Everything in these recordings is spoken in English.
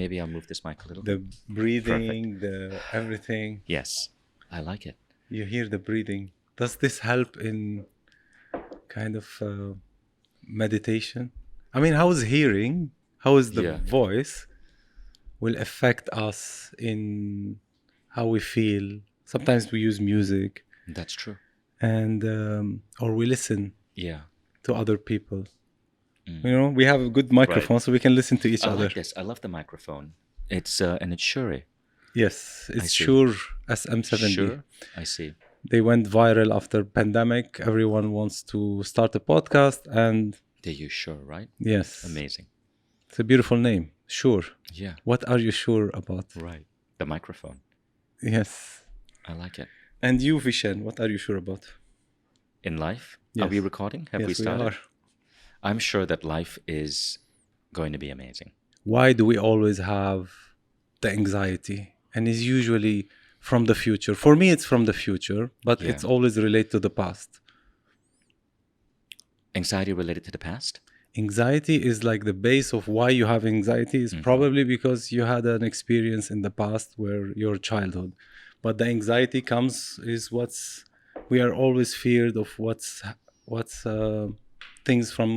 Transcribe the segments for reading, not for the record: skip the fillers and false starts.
maybe I'll move this mic a little. The breathing, the everything. Yes, I like it. You hear the breathing. Does this help in kind of meditation? I mean, how is the voice will affect us in how we feel? Sometimes we use music. That's true. And or we listen to other people. We have a good microphone, so we can listen to each other. I like this. I love the microphone. It's and it's Shure. Yes, it's Shure SM70. Sure, I see. They went viral after pandemic. Everyone wants to start a podcast, and they use Shure, right? Yes. Amazing. It's a beautiful name, Shure. Yeah. What are you sure about? Right. The microphone. Yes. I like it. And you, Vishen, what are you sure about? In life? Yes. Are we recording? Have we started? We are. I'm sure that life is going to be amazing. Why do we always have the anxiety? And it's usually from the future. For me, it's from the future, but it's always related to the past. Anxiety related to the past? Anxiety is like the base of why you have anxiety is probably because you had an experience in the past where your childhood. But the anxiety we are always feared of what's things from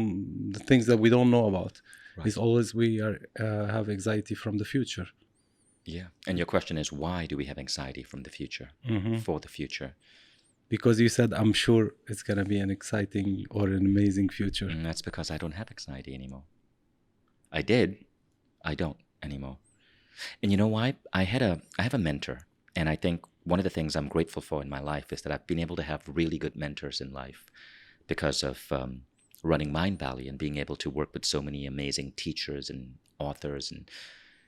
the things that we don't know about. Right. It's always we have anxiety from the future. Yeah. And your question is, why do we have anxiety from the future, for the future? Because you said, I'm sure it's going to be an exciting or an amazing future. And that's because I don't have anxiety anymore. I did. I don't anymore. And you know why? I have a mentor. And I think one of the things I'm grateful for in my life is that I've been able to have really good mentors in life because of running Mindvalley and being able to work with so many amazing teachers and authors and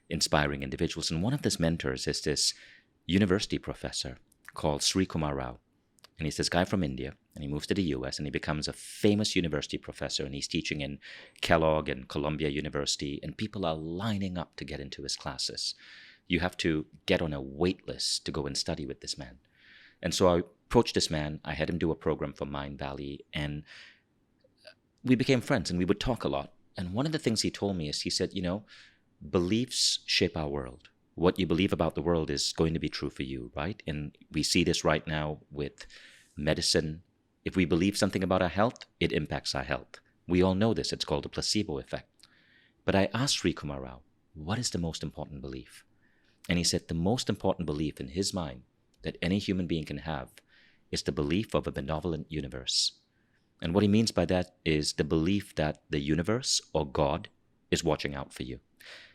inspiring individuals. And one of these mentors is this university professor called Sri Kumar Rao. And he's this guy from India, and he moves to the US, and he becomes a famous university professor, and he's teaching in Kellogg and Columbia University, and people are lining up to get into his classes. You have to get on a wait list to go and study with this man. And so I approached this man. I had him do a program for Mindvalley, and we became friends, and we would talk a lot. And one of the things he told me is, he said, beliefs shape our world. What you believe about the world is going to be true for you, right? And we see this right now with medicine. If we believe something about our health, it impacts our health. We all know this. It's called the placebo effect. But I asked Sri Kumar Rao, what is the most important belief? And he said the most important belief in his mind that any human being can have is the belief of a benevolent universe. And what he means by that is the belief that the universe or God is watching out for you.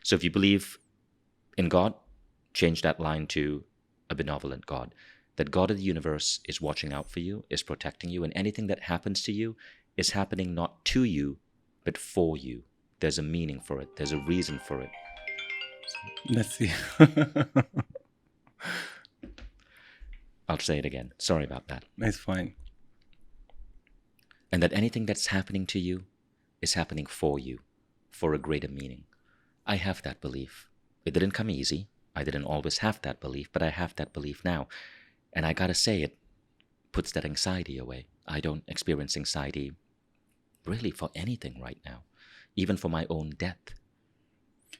So if you believe in God, change that line to a benevolent God. That God of the universe is watching out for you, is protecting you, and anything that happens to you is happening not to you, but for you. There's a meaning for it. There's a reason for it. Let's see. I'll say it again. Sorry about that. It's fine. And that anything that's happening to you is happening for you, for a greater meaning. I have that belief. It didn't come easy. I didn't always have that belief, but I have that belief now. And I gotta say, it puts that anxiety away. I don't experience anxiety really for anything right now, even for my own death.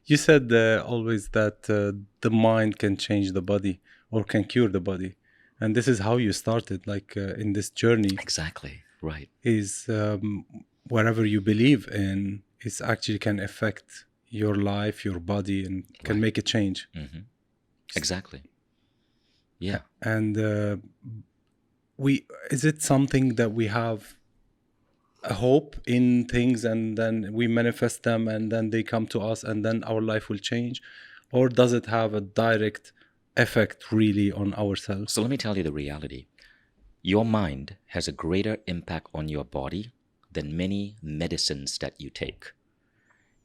You said always that the mind can change the body or can cure the body. And this is how you started, like in this journey. Exactly, right. Is whatever you believe in, it actually can affect your life, your body, and can make a change. Mm-hmm. Exactly. Yeah. And is it something that we have a hope in things and then we manifest them and then they come to us and then our life will change? Or does it have a direct effect really on ourselves? So let me tell you the reality. Your mind has a greater impact on your body than many medicines that you take.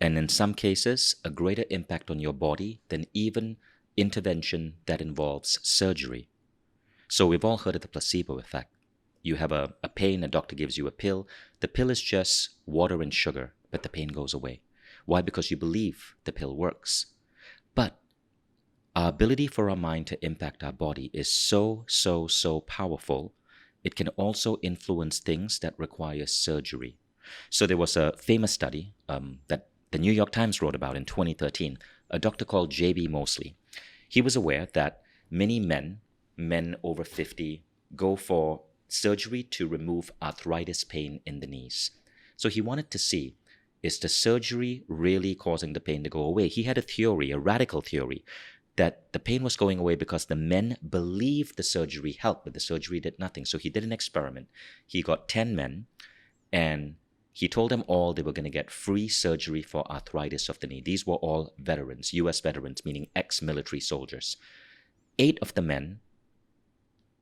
And in some cases, a greater impact on your body than even intervention that involves surgery. So we've all heard of the placebo effect. You have a pain, a doctor gives you a pill. The pill is just water and sugar, but the pain goes away. Why? Because you believe the pill works. But our ability for our mind to impact our body is so powerful. It can also influence things that require surgery. So there was a famous study that the New York Times wrote about in 2013. a doctor called J.B. Moseley. He was aware that many men over 50, go for surgery to remove arthritis pain in the knees. So he wanted to see, is the surgery really causing the pain to go away? He had a theory, a radical theory, that the pain was going away because the men believed the surgery helped, but the surgery did nothing. So he did an experiment. He got 10 men, and he told them all they were going to get free surgery for arthritis of the knee. These were all veterans, US veterans, meaning ex-military soldiers. 8 of the men,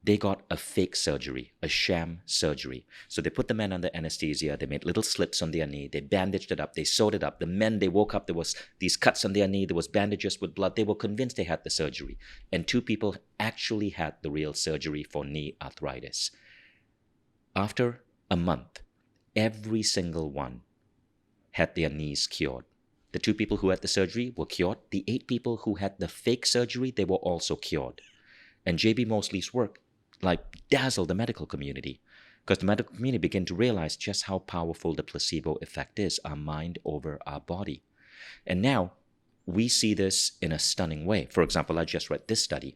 they got a fake surgery, a sham surgery. So they put the men under anesthesia. They made little slits on their knee. They bandaged it up. They sewed it up. The men, they woke up. There was these cuts on their knee. There was bandages with blood. They were convinced they had the surgery. And 2 people actually had the real surgery for knee arthritis. After a month, every single one had their knees cured. The 2 people who had the surgery were cured. The 8 people who had the fake surgery, they were also cured. And J.B. Moseley's work dazzled the medical community, because the medical community began to realize just how powerful the placebo effect is, our mind over our body. And now we see this in a stunning way. For example, I just read this study.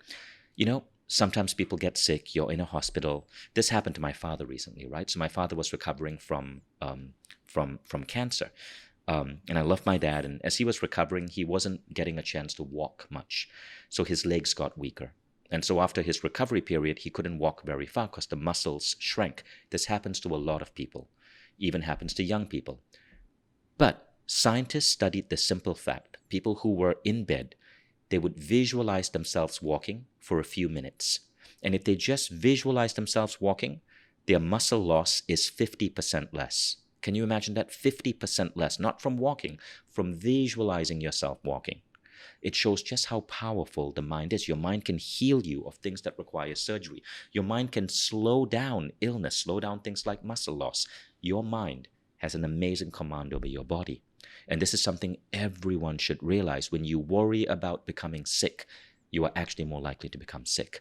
Sometimes people get sick, you're in a hospital. This happened to my father recently, right? So my father was recovering from cancer. And I love my dad, and as he was recovering, he wasn't getting a chance to walk much. So his legs got weaker. And so after his recovery period, he couldn't walk very far because the muscles shrank. This happens to a lot of people, even happens to young people. But scientists studied the simple fact. People who were in bed, they would visualize themselves walking for a few minutes. And if they just visualize themselves walking, their muscle loss is 50% less. Can you imagine that? 50% less, not from walking, from visualizing yourself walking. It shows just how powerful the mind is. Your mind can heal you of things that require surgery. Your mind can slow down illness, slow down things like muscle loss. Your mind has an amazing command over your body. And this is something everyone should realize. When you worry about becoming sick, you are actually more likely to become sick.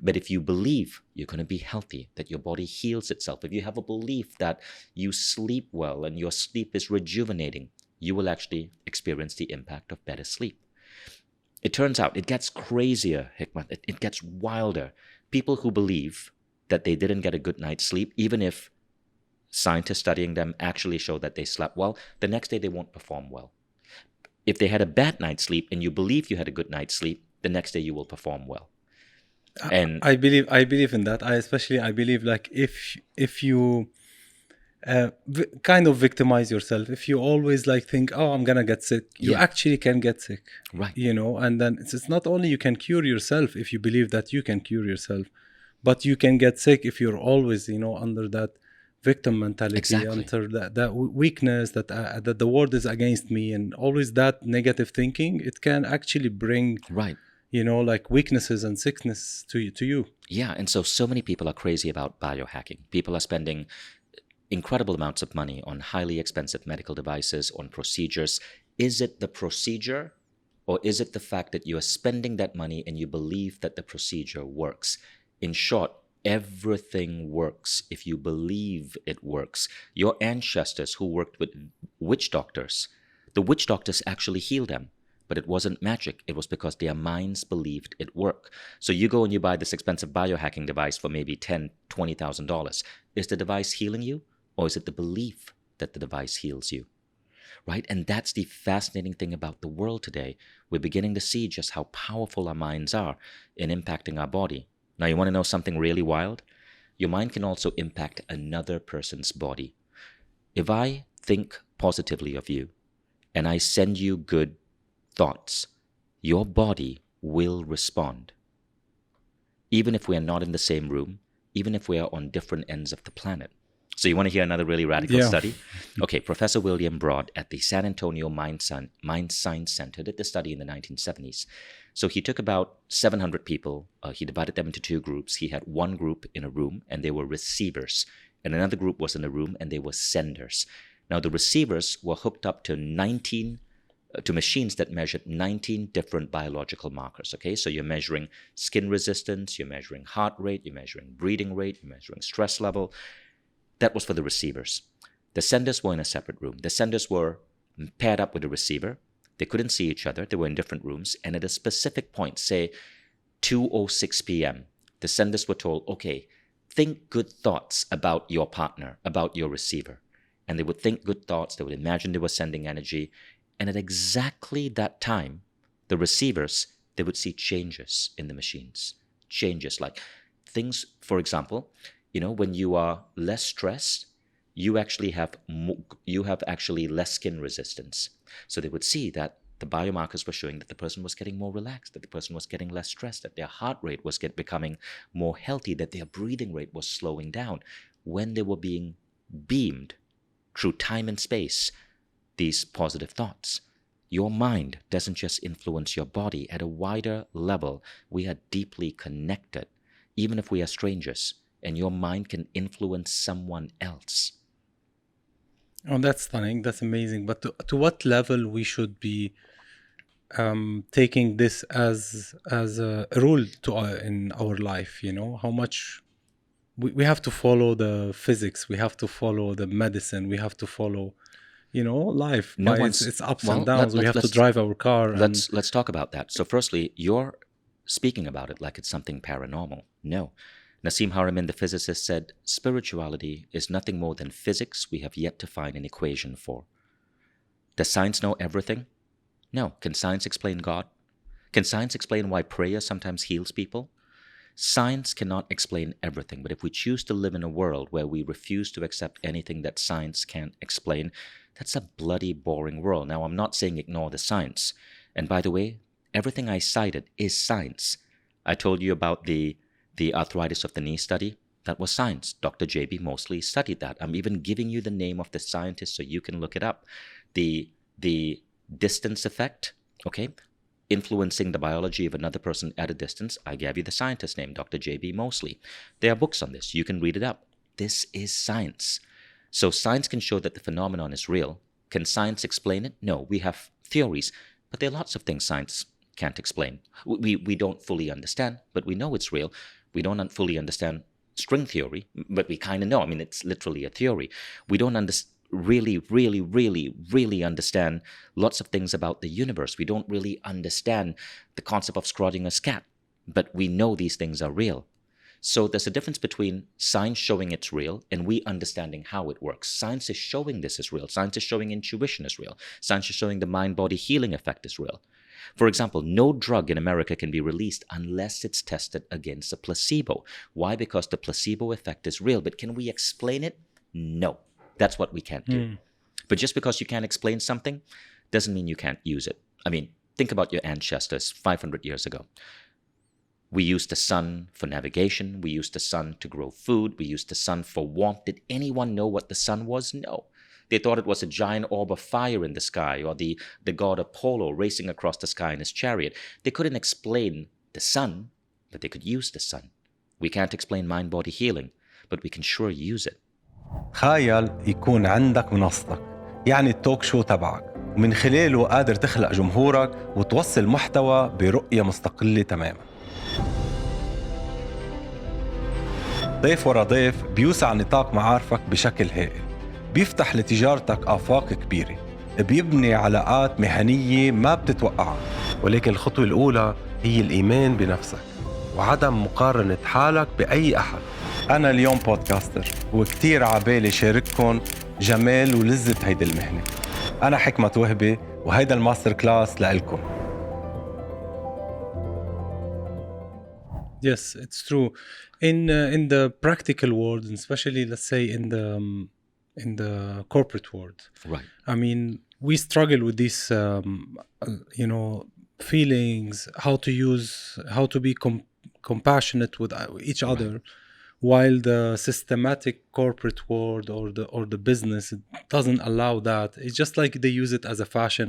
But if you believe you're going to be healthy, that your body heals itself, if you have a belief that you sleep well and your sleep is rejuvenating, you will actually experience the impact of better sleep. It turns out it gets crazier, Hikmat. It gets wilder. People who believe that they didn't get a good night's sleep, even if scientists studying them actually show that they slept well, the next day they won't perform well. If they had a bad night's sleep and you believe you had a good night's sleep, the next day you will perform well. And I believe in that. I believe if you kind of victimize yourself, if you always think, oh, I'm gonna get sick, you actually can get sick, right? And then it's not only you can cure yourself if you believe that you can cure yourself, but you can get sick if you're always under that victim mentality, under that weakness, that the world is against me, and always that negative thinking. It can actually bring weaknesses and sickness to you. Yeah, and so many people are crazy about biohacking. People are spending incredible amounts of money on highly expensive medical devices, on procedures. Is it the procedure, or is it the fact that you are spending that money and you believe that the procedure works? In short, everything works if you believe it works. Your ancestors who worked with witch doctors, the witch doctors actually healed them. But it wasn't magic. It was because their minds believed it worked. So you go and you buy this expensive biohacking device for maybe $10,000, $20,000. Is the device healing you? Or is it the belief that the device heals you? Right? And that's the fascinating thing about the world today. We're beginning to see just how powerful our minds are in impacting our body. Now, you want to know something really wild? Your mind can also impact another person's body. If I think positively of you and I send you good thoughts, your body will respond. Even if we are not in the same room, even if we are on different ends of the planet. So you want to hear another really radical study? Okay, Professor William Broad at the San Antonio Mind Science Center did this study in the 1970s. So he took about 700 people. He divided them into 2 groups. He had one group in a room, and they were receivers. And another group was in a room, and they were senders. Now, the receivers were hooked up to machines that measured 19 different biological markers, okay? So you're measuring skin resistance, you're measuring heart rate, you're measuring breathing rate, you're measuring stress level. That was for the receivers. The senders were in a separate room. The senders were paired up with the receiver. They couldn't see each other. They were in different rooms. And at a specific point, say 2:06 p.m., the senders were told, okay, think good thoughts about your partner, about your receiver. And they would think good thoughts. They would imagine they were sending energy. And at exactly that time, the receivers, they would see changes in the machines. Changes like things, for example, when you are less stressed, you have actually less skin resistance. So they would see that the biomarkers were showing that the person was getting more relaxed, that the person was getting less stressed, that their heart rate was becoming more healthy, that their breathing rate was slowing down when they were being beamed through time and space, these positive thoughts. Your mind doesn't just influence your body. At a wider level, we are deeply connected, even if we are strangers, and your mind can influence someone else. Oh, that's stunning. That's amazing. But to what level we should be taking this as a rule in our life? How much we have to follow the physics, we have to follow the medicine, we have to follow life by its ups and downs. We have to drive our car. Let's talk about that. So firstly, you're speaking about it like it's something paranormal. No. Nassim Haramein, the physicist, said, spirituality is nothing more than physics we have yet to find an equation for. Does science know everything? No. Can science explain God? Can science explain why prayer sometimes heals people? Science cannot explain everything, but if we choose to live in a world where we refuse to accept anything that science can't explain, that's a bloody boring world. Now, I'm not saying ignore the science. And by the way, everything I cited is science. I told you about the arthritis of the knee study. That was science. Dr. J.B. Mosley studied that. I'm even giving you the name of the scientist so you can look it up. The distance effect, okay, influencing the biology of another person at a distance. I gave you the scientist name, Dr. J.B. Mosley. There are books on this. You can read it up. This is science. So science can show that the phenomenon is real. Can science explain it? No, we have theories, but there are lots of things science can't explain. We don't fully understand, but we know it's real. We don't fully understand string theory, but we kind of know. I mean, it's literally a theory. We don't really understand lots of things about the universe. We don't really understand the concept of Schrodinger's cat, but we know these things are real. So there's a difference between science showing it's real and we understanding how it works. Science is showing this is real. Science is showing intuition is real. Science is showing the mind-body healing effect is real. For example, no drug in America can be released unless it's tested against a placebo. Why? Because the placebo effect is real. But can we explain it? No. That's what we can't do. But just because you can't explain something doesn't mean you can't use it. I mean, think about your ancestors 500 years ago. We used the sun for navigation. We used the sun to grow food. We used the sun for warmth. Did anyone know what the sun was? No. They thought it was a giant orb of fire in the sky, or the god Apollo racing across the sky in his chariot. They couldn't explain the sun, but they could use the sun. We can't explain mind-body healing, but we can sure use it. تخيل يكون عندك منصتك، يعني التوك شو تبعك، ومن خلاله قادر تخلق جمهورك وتوصل محتوى برؤية مستقلة تماما. ضيف ورا ضيف بيوسع نطاق معارفك بشكل هائل، بيفتح لتجارتك آفاق كبيرة، بيبني علاقات مهنية ما بتتوقعها. ولكن الخطوة الأولى هي الإيمان بنفسك وعدم مقارنة حالك بأي أحد. أنا اليوم بودكاستر وكتير عبالي شارككم جمال ولذة هيدي المهنة. أنا حكمة وهبي وهيدا الماستر كلاس لإلكم. Yes, it's true. In the practical world, especially let's say in the corporate world. Right. I mean, we struggle with these feelings, how to be compassionate with each other, while the systematic corporate world or the business, it doesn't allow that. It's just like they use it as a fashion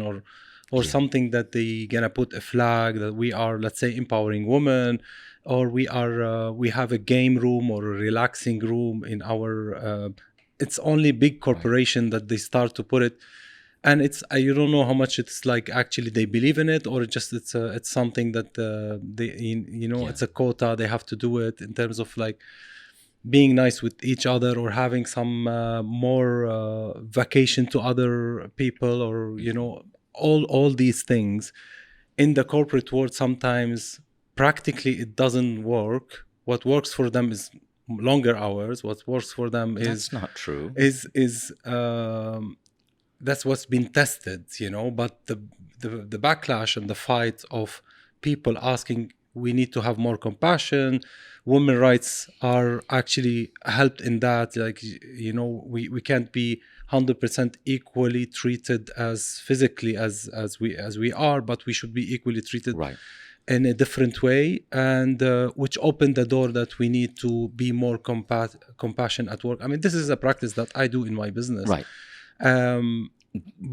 or something that they gonna put a flag that we are, let's say, empowering women, or we have a game room or a relaxing room in our it's only big corporation that they start to put it. And it's you don't know how much it's like actually they believe in it, or it's something that they it's a quota, they have to do it in terms of like being nice with each other, or having some more vacation to other people, or all these things in the corporate world, sometimes practically it doesn't work. What works for them is longer hours. What works for them That's not true. is that's what's been tested, you know. But the backlash and the fight of people asking, we need to have more compassion. Women rights are actually helped in that, like, you know, we can't be 100% equally treated as physically as we are, but we should be equally treated Right. in a different way, and which opened the door that we need to be more compassion at work. I mean, this is a practice that I do in my business. Right.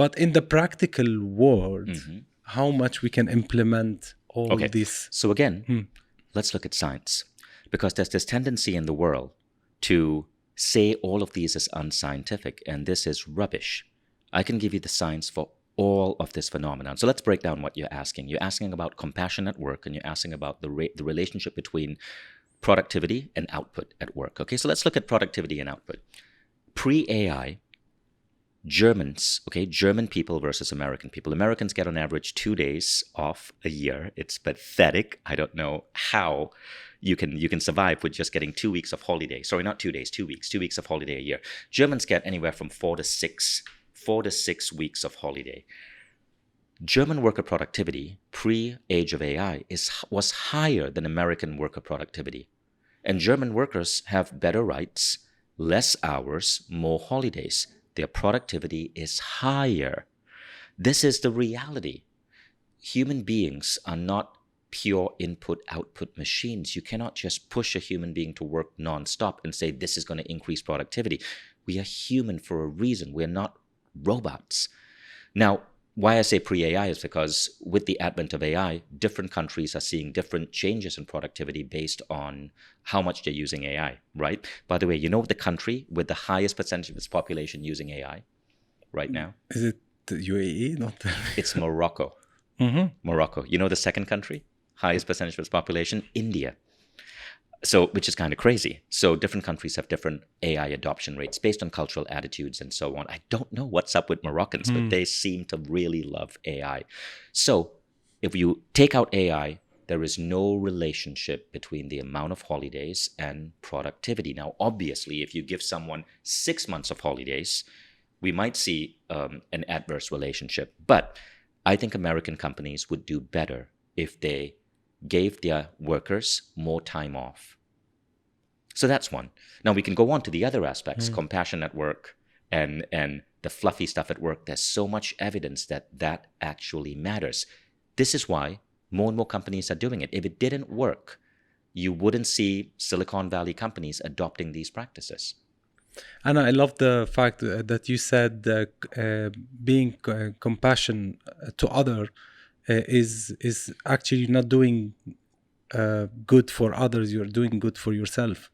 But in the practical world, how much we can implement all this. So again, let's look at science, because there's this tendency in the world to say all of these is unscientific, and this is rubbish. I can give you the science for all of this phenomenon. So let's break down what you're asking. You're asking about compassion at work, and you're asking about the relationship between productivity and output at work. Okay, so let's look at productivity and output. Pre-AI, German people versus American people. Americans get on average 2 days off a year. It's pathetic. I don't know how you can survive with just getting 2 weeks of holiday. Sorry, not 2 days, 2 weeks. 2 weeks of holiday a year. Germans get anywhere from 4 to 6 weeks of holiday. German worker productivity pre-age of AI was higher than American worker productivity. And German workers have better rights, less hours, more holidays. Their productivity is higher. This is the reality. Human beings are not pure input-output machines. You cannot just push a human being to work non-stop and say this is going to increase productivity. We are human for a reason. We're not robots. Now, why I say pre-AI is because with the advent of AI, different countries are seeing different changes in productivity based on how much they're using AI, right? By the way, you know the country with the highest percentage of its population using AI right now? Is it the UAE? Not It's Morocco. Morocco. You know the second country? Highest percentage of its population? India. So, which is kind of crazy. So different countries have different AI adoption rates based on cultural attitudes and so on. I don't know what's up with Moroccans, but they seem to really love AI. So if you take out AI, there is no relationship between the amount of holidays and productivity. Now, obviously, if you give someone 6 months of holidays, we might see an adverse relationship. But I think American companies would do better if they gave their workers more time off. So that's one. Now we can go on to the other aspects, compassion at work and the fluffy stuff at work. There's so much evidence that actually matters. This is why more and more companies are doing it. If it didn't work, you wouldn't see Silicon Valley companies adopting these practices. And I love the fact that you said being compassion to other is actually not doing good for others. You're doing good for yourself,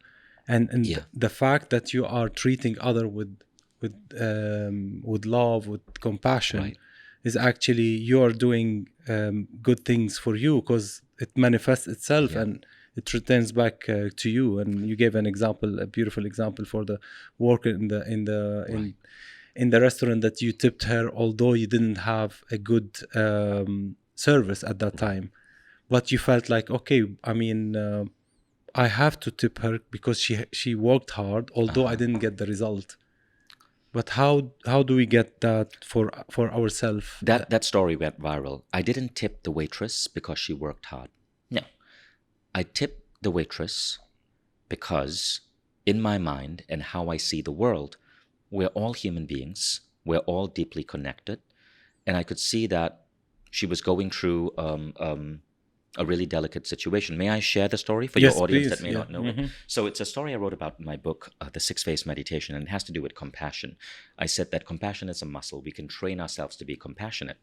and the fact that you are treating other with love, with compassion, is actually you are doing good things for you, because it manifests itself and it returns back to you. And you gave an example, a beautiful example, for the worker in the restaurant, that you tipped her although you didn't have a good service at that time, but you felt like, okay, I mean, I have to tip her because she worked hard, although I didn't get the result. But how do we get that for ourselves? That story went viral. I didn't tip the waitress because she worked hard. No, I tipped the waitress because in my mind and how I see the world, we're all human beings. We're all deeply connected. And I could see that she was going through a really delicate situation. May I share the story for your audience that may not know it? So it's a story I wrote about in my book, The 6-Phase Meditation, and it has to do with compassion. I said that compassion is a muscle. We can train ourselves to be compassionate.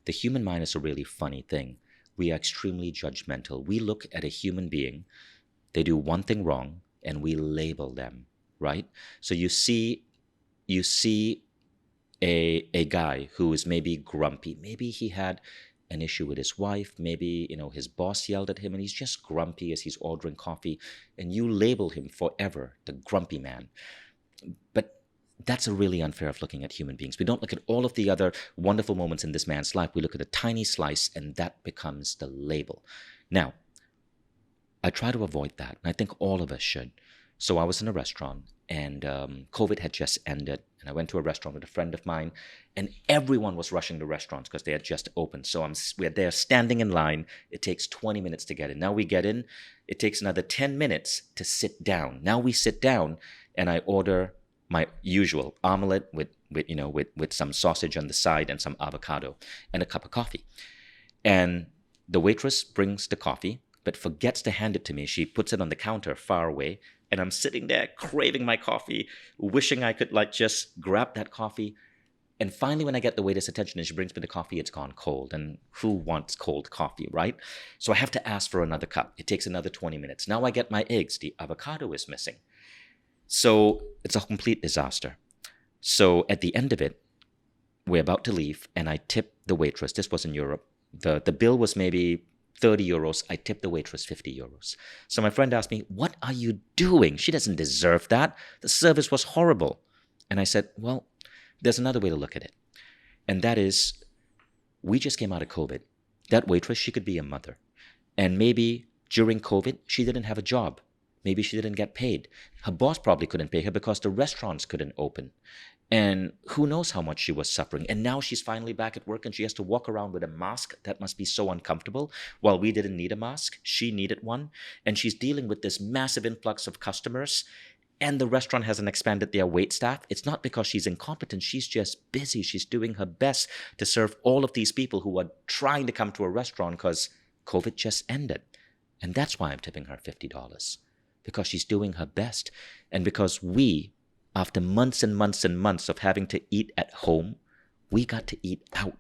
The human mind is a really funny thing. We are extremely judgmental. We look at a human being, they do one thing wrong, and we label them, right? So you see a guy who is maybe grumpy. Maybe he had an issue with his wife. Maybe, his boss yelled at him and he's just grumpy as he's ordering coffee. And you label him forever the grumpy man. But that's a really unfair of looking at human beings. We don't look at all of the other wonderful moments in this man's life. We look at a tiny slice, and that becomes the label. Now, I try to avoid that, and I think all of us should. So I was in a restaurant, and COVID had just ended, and I went to a restaurant with a friend of mine, and everyone was rushing to restaurants because they had just opened. So we're there standing in line. It takes 20 minutes to get in. Now we get in. It takes another 10 minutes to sit down. Now we sit down, and I order my usual omelet with some sausage on the side and some avocado and a cup of coffee. And the waitress brings the coffee, but forgets to hand it to me. She puts it on the counter far away, and I'm sitting there craving my coffee, wishing I could just grab that coffee. And finally, when I get the waiter's attention and she brings me the coffee, it's gone cold. And who wants cold coffee, right? So I have to ask for another cup. It takes another 20 minutes. Now I get my eggs. The avocado is missing. So it's a complete disaster. So at the end of it, we're about to leave, and I tip the waitress. This was in Europe. The bill was maybe 30 euros. I tipped the waitress 50 euros. So my friend asked me, what are you doing? She doesn't deserve that. The service was horrible. And I said, well, there's another way to look at it. And that is, we just came out of COVID. That waitress, she could be a mother. And maybe during COVID, she didn't have a job. Maybe she didn't get paid. Her boss probably couldn't pay her because the restaurants couldn't open. And who knows how much she was suffering. And now she's finally back at work, and she has to walk around with a mask. That must be so uncomfortable. While we didn't need a mask, she needed one. And she's dealing with this massive influx of customers. And the restaurant hasn't expanded their wait staff. It's not because she's incompetent. She's just busy. She's doing her best to serve all of these people who are trying to come to a restaurant because COVID just ended. And that's why I'm tipping her $50. Because she's doing her best. And because we, after months and months and months of having to eat at home, we got to eat out.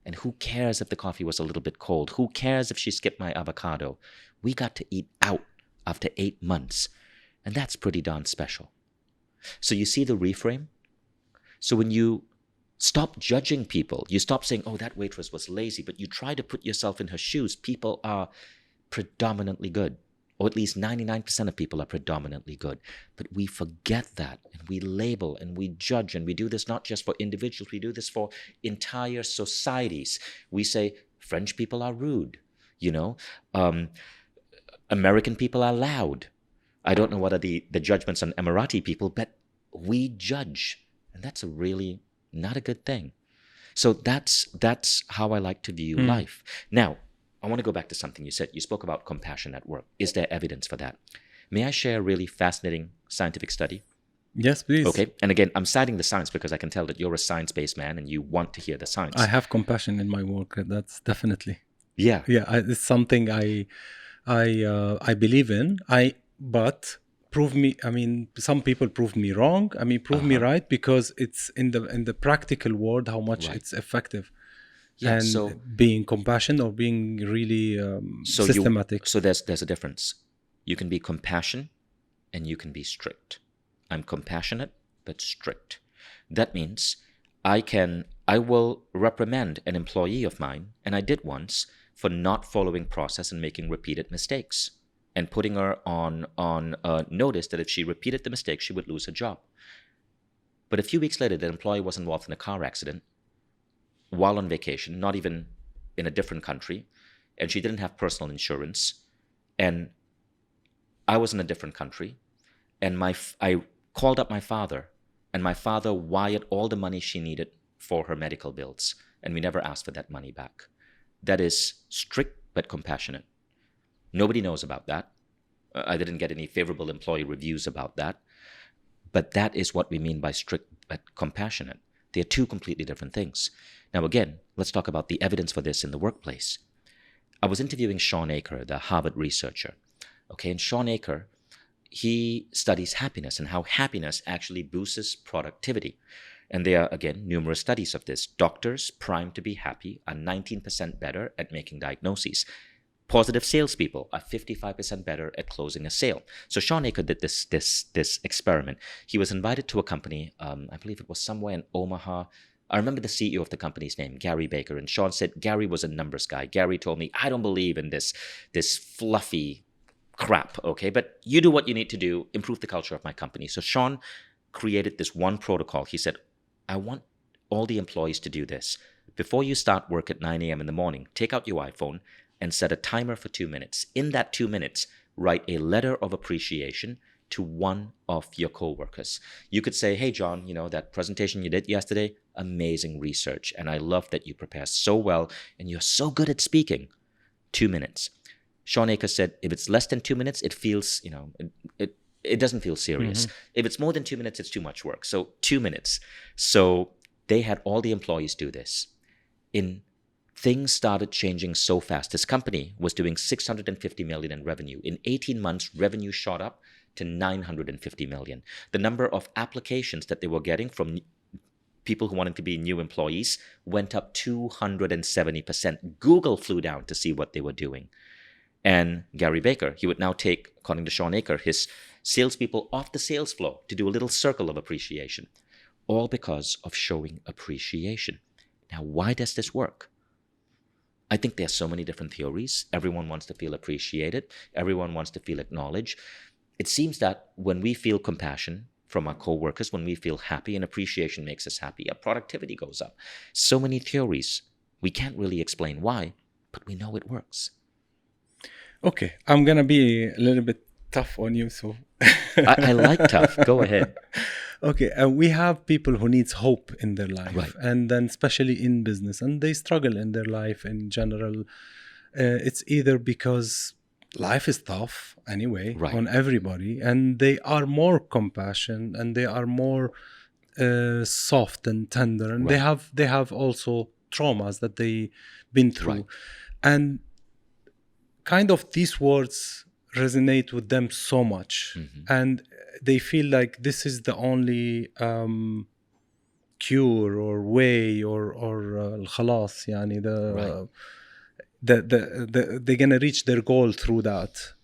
And who cares if the coffee was a little bit cold? Who cares if she skipped my avocado? We got to eat out after 8 months. And that's pretty darn special. So you see the reframe? So when you stop judging people, you stop saying, oh, that waitress was lazy, but you try to put yourself in her shoes. People are predominantly good. Or at least 99% of people are predominantly good. But we forget that, and we label and we judge, and we do this not just for individuals, we do this for entire societies. We say French people are rude, American people are loud. I don't know what are the judgments on Emirati people, but we judge, and that's a really not a good thing. So that's how I like to view life. Now, I want to go back to something you said. You spoke about compassion at work. Is there evidence for that? May I share a really fascinating scientific study? Yes, please. Okay. And again, I'm citing the science because I can tell that you're a science-based man and you want to hear the science. I have compassion in my work. That's definitely. Yeah. Yeah, it's something I believe in. But prove me. I mean, some people prove me wrong. I mean, prove me right, because it's in the practical world how much it's effective. Yeah, and so being compassionate or being really systematic. So there's a difference. You can be compassionate and you can be strict. I'm compassionate but strict. That means I will reprimand an employee of mine, and I did once, for not following process and making repeated mistakes, and putting her on notice that if she repeated the mistake, she would lose her job. But a few weeks later, the employee was involved in a car accident while on vacation, not even in a different country, and she didn't have personal insurance, and I was in a different country, and I called up my father, and my father wired all the money she needed for her medical bills, and we never asked for that money back. That is strict but compassionate. Nobody knows about that. I didn't get any favorable employee reviews about that, but that is what we mean by strict but compassionate. They are two completely different things. Now, again, let's talk about the evidence for this in the workplace. I was interviewing Shawn Achor, the Harvard researcher. Okay, and Shawn Achor, he studies happiness and how happiness actually boosts productivity. And there are, again, numerous studies of this. Doctors primed to be happy are 19% better at making diagnoses. Positive salespeople are 55% better at closing a sale. So Shawn Achor did this experiment. He was invited to a company, I believe it was somewhere in Omaha. I remember the CEO of the company's name, Gary Baker. And Shawn said Gary was a numbers guy. Gary told me, I don't believe in this fluffy crap, okay? But you do what you need to do, improve the culture of my company. So Shawn created this one protocol. He said, I want all the employees to do this. Before you start work at 9 a.m. in the morning, take out your iPhone and set a timer for 2 minutes. In that 2 minutes, write a letter of appreciation to one of your coworkers. You could say, hey, John, that presentation you did yesterday, amazing research. And I love that you prepare so well and you're so good at speaking. 2 minutes. Sean Akers said, if it's less than 2 minutes, it feels, it doesn't feel serious. If it's more than 2 minutes, it's too much work. So 2 minutes. So they had all the employees do this. Things started changing so fast. This company was doing $650 million in revenue. In 18 months, revenue shot up to $950 million. The number of applications that they were getting from people who wanted to be new employees went up 270%. Google flew down to see what they were doing. And Gary Baker, he would now take, according to Sean Akers, his salespeople off the sales floor to do a little circle of appreciation, all because of showing appreciation. Now, why does this work? I think there are so many different theories. Everyone wants to feel appreciated. Everyone wants to feel acknowledged. It seems that when we feel compassion from our coworkers, when we feel happy and appreciation makes us happy, our productivity goes up. So many theories. We can't really explain why, but we know it works. Okay, I'm going to be a little bit tough on you. So I like tough. Go ahead. Okay, we have people who needs hope in their life, right. And then especially in business, and they struggle in their life in general. It's either because life is tough anyway, right, on everybody, and they are more compassionate and they are more soft and tender, and right, they have also traumas that they've been through, right, and kind of these words resonate with them so much, and they feel like this is the only cure or way or khalas, yani they're gonna reach their goal through that,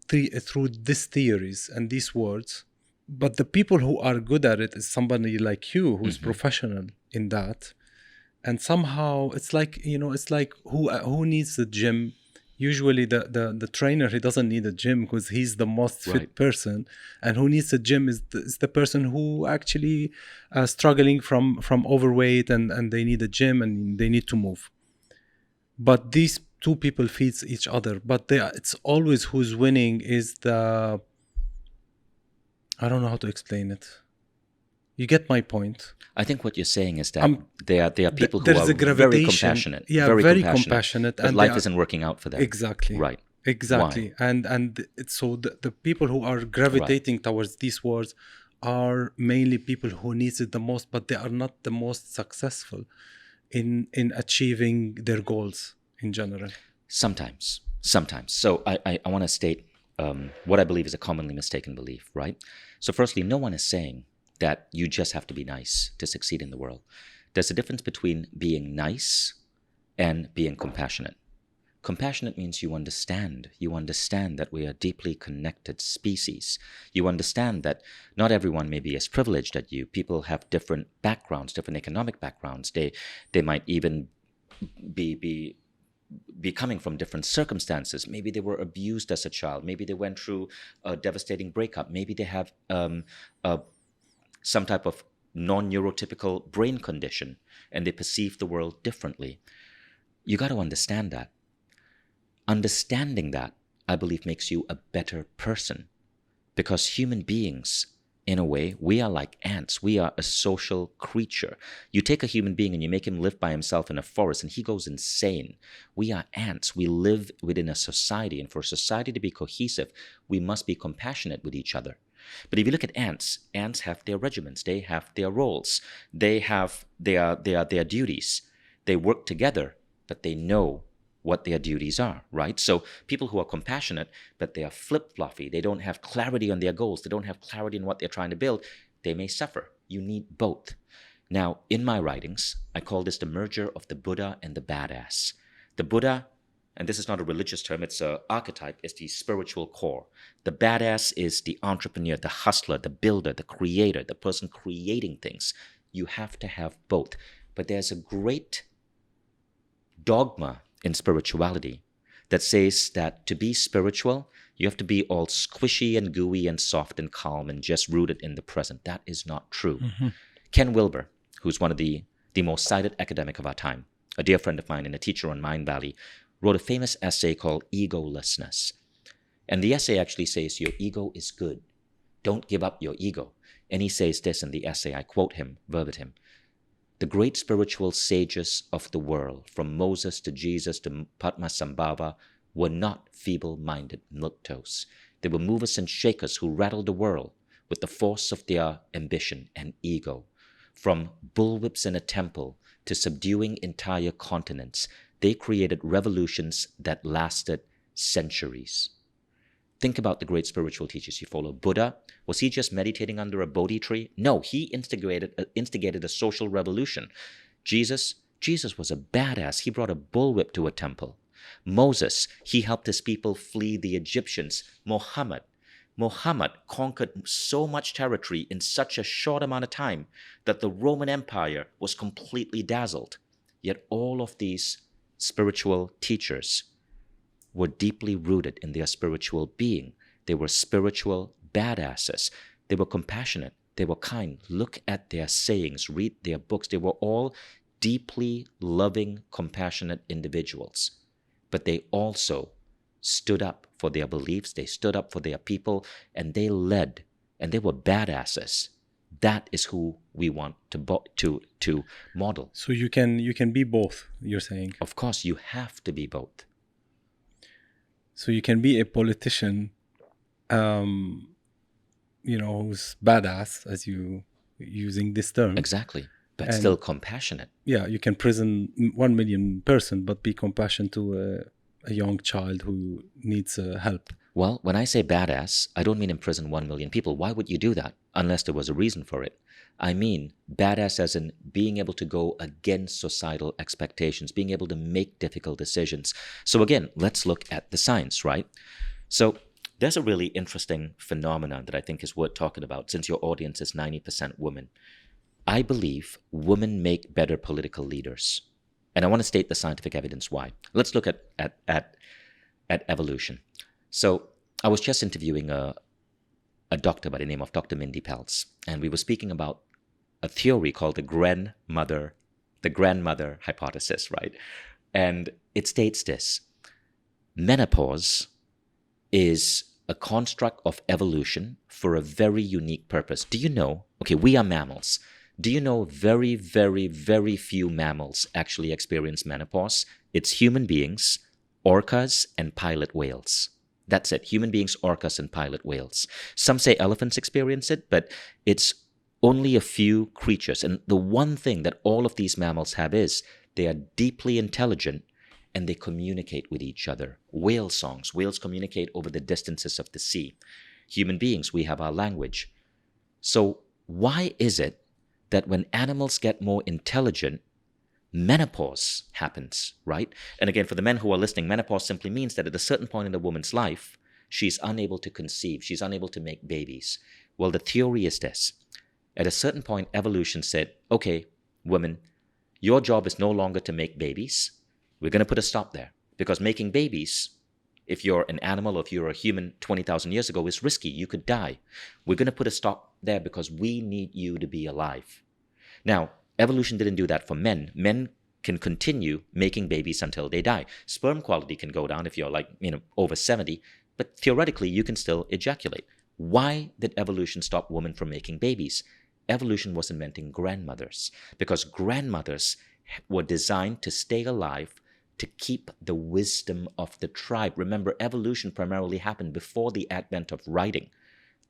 through these theories and these words. But the people who are good at it is somebody like you who's professional in that, and somehow it's like who needs the gym. Usually the trainer, he doesn't need a gym because he's the most fit person, and who needs a gym is the person who actually struggling from overweight, and they need a gym and they need to move. But these two people feeds each other, but it's always who's winning is I don't know how to explain it. You get my point. I think what you're saying is that there are people who are very compassionate. Yeah, very compassionate. But life isn't working out for them. Exactly. Right. Exactly. Why? And so the people who are gravitating towards these words are mainly people who needs it the most, but they are not the most successful in achieving their goals in general. Sometimes. So I want to state what I believe is a commonly mistaken belief, right? So firstly, no one is saying that you just have to be nice to succeed in the world. There's a difference between being nice and being compassionate. Compassionate means you understand. You understand that we are deeply connected species. You understand that not everyone may be as privileged as you. People have different backgrounds, different economic backgrounds. They might even be coming from different circumstances. Maybe they were abused as a child. Maybe they went through a devastating breakup. Maybe they have some type of non-neurotypical brain condition, and they perceive the world differently. You got to understand that. Understanding that, I believe, makes you a better person, because human beings, in a way, we are like ants. We are a social creature. You take a human being and you make him live by himself in a forest and he goes insane. We are ants. We live within a society, and for a society to be cohesive, we must be compassionate with each other. But if you look at ants have their regiments, they have their roles, they have their duties. They work together, but they know what their duties are, right? So people who are compassionate, but they are flip-floppy, they don't have clarity on their goals, they don't have clarity on what they're trying to build, they may suffer. You need both. Now, in my writings, I call this the merger of the Buddha and the badass. The Buddha, and this is not a religious term, it's an archetype, is the spiritual core. The badass is the entrepreneur, the hustler, the builder, the creator, the person creating things. You have to have both. But there's a great dogma in spirituality that says that to be spiritual, You have to be all squishy and gooey and soft and calm and just rooted in the present. That is not true. Ken Wilber, who's one of the most cited academic of our time, a dear friend of mine and a teacher on Mindvalley, wrote a famous essay called Egolessness. And the essay actually says, your ego is good. Don't give up your ego. And he says this in the essay, I quote him verbatim. The great spiritual sages of the world, from Moses to Jesus to Padmasambhava, were not feeble-minded milquetoast. They were movers and shakers who rattled the world with the force of their ambition and ego. From bullwhips in a temple to subduing entire continents, they created revolutions that lasted centuries. Think about the great spiritual teachers you follow. Buddha, was he just meditating under a Bodhi tree? No, he instigated a social revolution. Jesus was a badass. He brought a bullwhip to a temple. Moses, he helped his people flee the Egyptians. Muhammad conquered so much territory in such a short amount of time that the Roman Empire was completely dazzled. Yet all of these spiritual teachers were deeply rooted in their spiritual being. They were spiritual badasses. They were compassionate. They were kind. Look at their sayings. Read their books. They were all deeply loving, compassionate individuals. But they also stood up for their beliefs. They stood up for their people, and they led, and they were badasses. That is who we want to model. So you can be both, you're saying? Of course, you have to be both. So you can be a politician, who's badass, as you using this term. Exactly, but still compassionate. Yeah, you can prison 1 million person, but be compassionate to a young child who needs help. Well, when I say badass, I don't mean imprison 1 million people. Why would you do that? Unless there was a reason for it. I mean badass as in being able to go against societal expectations, being able to make difficult decisions. So again, let's look at the science, right? So there's a really interesting phenomenon that I think is worth talking about, since your audience is 90% women. I believe women make better political leaders. And I want to state the scientific evidence why. Let's look at evolution. So I was just interviewing a doctor by the name of Dr. Mindy Pelz, and we were speaking about a theory called the grandmother hypothesis, right? And it states this: menopause is a construct of evolution for a very unique purpose. Do you know, okay, we are mammals. Do you know very, very, very few mammals actually experience menopause? It's human beings, orcas, and pilot whales. That's it. Human beings, orcas, and pilot whales. Some say elephants experience it, but it's only a few creatures. And the one thing that all of these mammals have is they are deeply intelligent and they communicate with each other. Whale songs. Whales communicate over the distances of the sea. Human beings, we have our language. So why is it that when animals get more intelligent, menopause happens, right? And again, for the men who are listening, menopause simply means that at a certain point in a woman's life, she's unable to conceive, she's unable to make babies. Well, the theory is this. At a certain point, evolution said, okay, women, your job is no longer to make babies. We're going to put a stop there. Because making babies, if you're an animal or if you're a human 20,000 years ago, is risky. You could die. We're going to put a stop there because we need you to be alive. Now, evolution didn't do that for men. Men can continue making babies until they die. Sperm quality can go down if you're over 70, but theoretically you can still ejaculate. Why did evolution stop women from making babies? Evolution was inventing grandmothers because grandmothers were designed to stay alive to keep the wisdom of the tribe. Remember, evolution primarily happened before the advent of writing.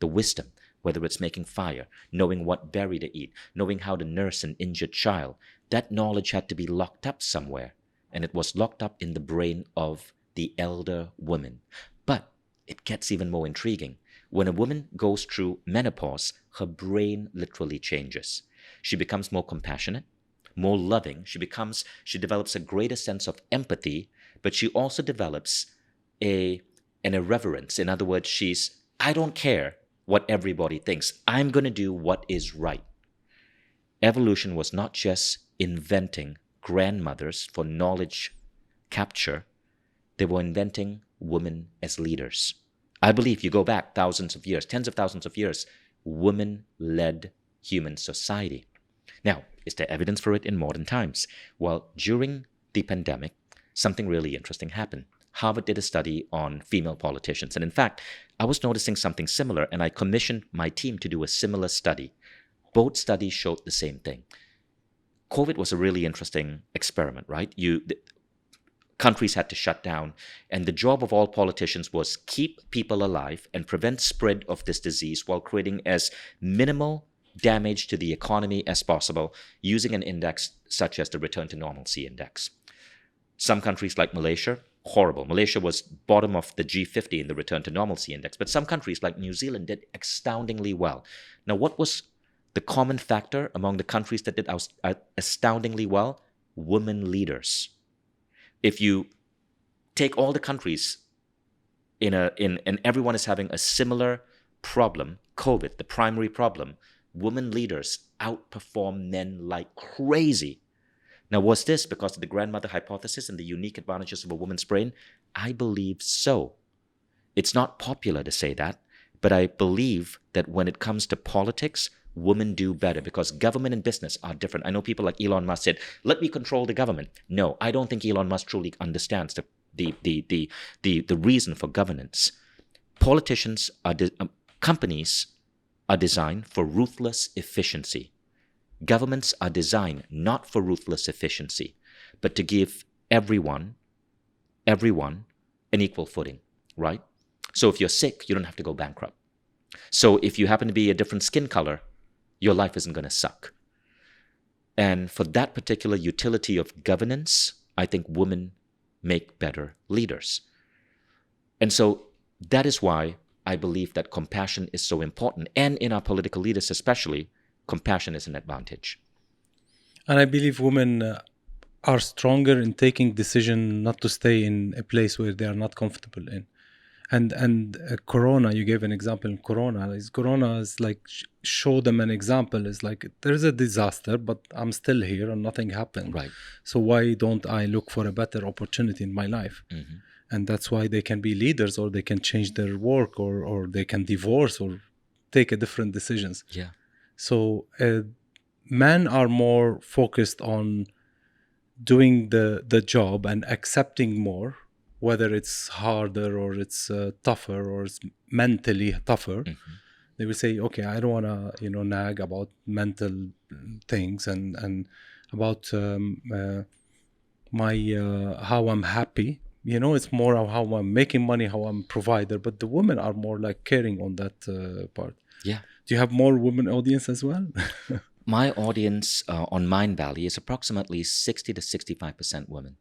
The wisdom, whether it's making fire, knowing what berry to eat, knowing how to nurse an injured child, that knowledge had to be locked up somewhere, and it was locked up in the brain of the elder woman. But it gets even more intriguing. When a woman goes through menopause, her brain literally changes. She becomes more compassionate, more loving. She develops a greater sense of empathy, but she also develops an irreverence. In other words, I don't care what everybody thinks. I'm going to do what is right. Evolution was not just inventing grandmothers for knowledge capture. They were inventing women as leaders. I believe you go back thousands of years, tens of thousands of years, women-led human society. Now, is there evidence for it in modern times? Well, during the pandemic, something really interesting happened. Harvard did a study on female politicians. And in fact, I was noticing something similar, and I commissioned my team to do a similar study. Both studies showed the same thing. COVID was a really interesting experiment, right? Countries had to shut down, and the job of all politicians was keep people alive and prevent spread of this disease while creating as minimal damage to the economy as possible using an index such as the Return to Normalcy Index. Some countries like Malaysia, horrible. Malaysia was bottom of the G50 in the Return to Normalcy Index, but some countries like New Zealand did astoundingly well. Now, what was the common factor among the countries that did astoundingly well? Women leaders. If you take all the countries and everyone is having a similar problem, COVID, the primary problem, women leaders outperform men like crazy. Now, was this because of the grandmother hypothesis and the unique advantages of a woman's brain? I believe so. It's not popular to say that, but I believe that when it comes to politics, women do better because government and business are different. I know people like Elon Musk said, let me control the government. No, I don't think Elon Musk truly understands the reason for governance. Companies are designed for ruthless efficiency. Governments are designed not for ruthless efficiency, but to give everyone an equal footing, right? So if you're sick, you don't have to go bankrupt. So if you happen to be a different skin color, your life isn't going to suck. And for that particular utility of governance, I think women make better leaders. And so that is why I believe that compassion is so important. And in our political leaders especially, compassion is an advantage. And I believe women are stronger in taking decision not to stay in a place where they are not comfortable in. And Corona, you gave an example in Corona. Corona is like, show them an example. It's like, there's a disaster, but I'm still here and nothing happened. Right. So why don't I look for a better opportunity in my life? Mm-hmm. And that's why they can be leaders, or they can change their work, or they can divorce or take a different decisions. Yeah. So men are more focused on doing the job and accepting more, whether it's harder or it's tougher or it's mentally tougher. Mm-hmm. They will say, okay, I don't want to, nag about mental things and about my how I'm happy. It's more of how I'm making money, how I'm provider. But the women are more like caring on that part. Yeah. Do you have more women audience as well? My audience on Mindvalley is approximately 60 to 65% women.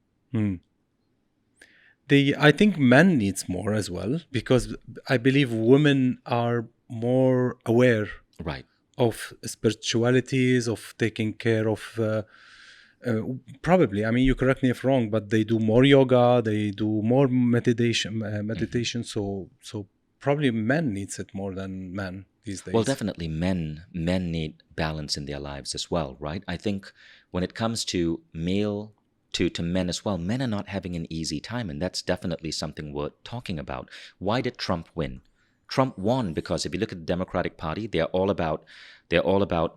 I think men needs more as well, because I believe women are more aware, right, of spiritualities, of taking care of probably, I mean, you correct me if wrong, but they do more yoga, they do more meditation. Mm-hmm. So probably men needs it more than men these days. Well, definitely men need balance in their lives as well, right? I think when it comes to male to men as well, men are not having an easy time, and that's definitely something worth talking about. Why did Trump win? Trump won because if you look at the Democratic Party, they're all about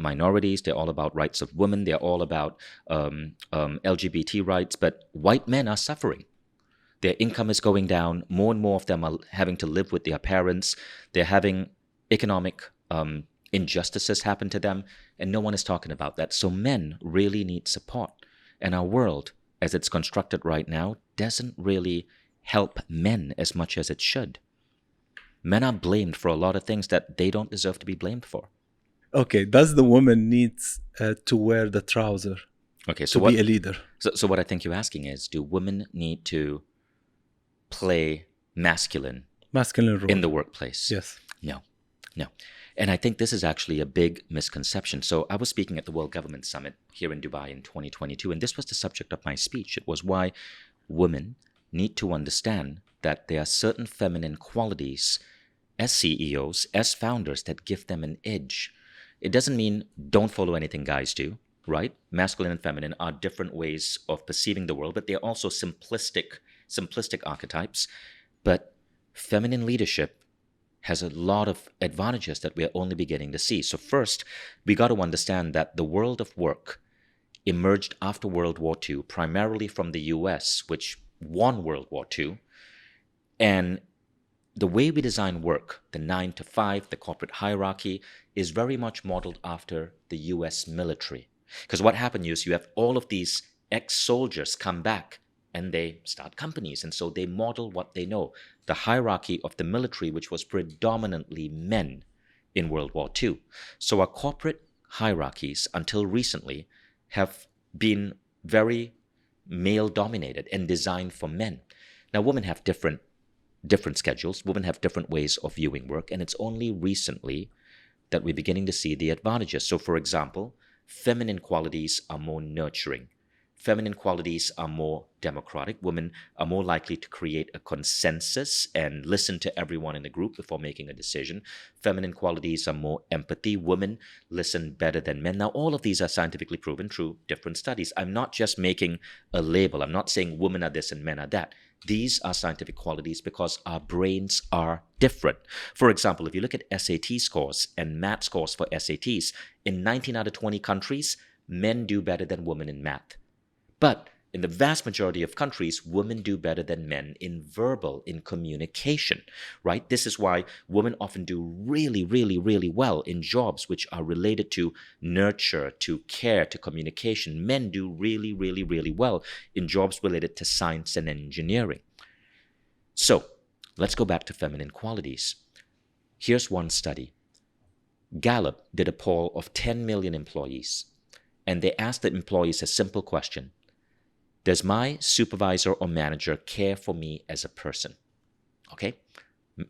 minorities, they're all about rights of women, they're all about LGBT rights, but white men are suffering. Their income is going down. More and more of them are having to live with their parents. They're having economic injustices happen to them, and no one is talking about that. So men really need support. And our world, as it's constructed right now, doesn't really help men as much as it should. Men are blamed for a lot of things that they don't deserve to be blamed for. Okay, does the woman needs to wear the trouser to be a leader? So what I think you're asking is, do women need to play masculine role in the workplace? Yes. No. And I think this is actually a big misconception. So I was speaking at the World Government Summit here in Dubai in 2022, and this was the subject of my speech. It was why women need to understand that there are certain feminine qualities as CEOs, as founders, that give them an edge. It doesn't mean don't follow anything guys do, right? Masculine and feminine are different ways of perceiving the world, but they're also simplistic archetypes. But feminine leadership has a lot of advantages that we're only beginning to see. So first, we got to understand that the world of work emerged after World War II, primarily from the US, which won World War II. And the way we design work, the 9 to 5, the corporate hierarchy, is very much modeled after the US military. Because what happened is you have all of these ex-soldiers come back and they start companies. And so they model what they know. The hierarchy of the military, which was predominantly men in World War II. So our corporate hierarchies, until recently, have been very male-dominated and designed for men. Now, women have different schedules. Women have different ways of viewing work. And it's only recently that we're beginning to see the advantages. So, for example, feminine qualities are more nurturing. Feminine qualities are more democratic. Women are more likely to create a consensus and listen to everyone in the group before making a decision. Feminine qualities are more empathy. Women listen better than men. Now, all of these are scientifically proven through different studies. I'm not just making a label. I'm not saying women are this and men are that. These are scientific qualities because our brains are different. For example, if you look at SAT scores and math scores for SATs, in 19 out of 20 countries, men do better than women in math. But in the vast majority of countries, women do better than men in communication, right? This is why women often do really, really, really well in jobs which are related to nurture, to care, to communication. Men do really, really, really well in jobs related to science and engineering. So let's go back to feminine qualities. Here's one study. Gallup did a poll of 10 million employees, and they asked the employees a simple question. Does my supervisor or manager care for me as a person? Okay?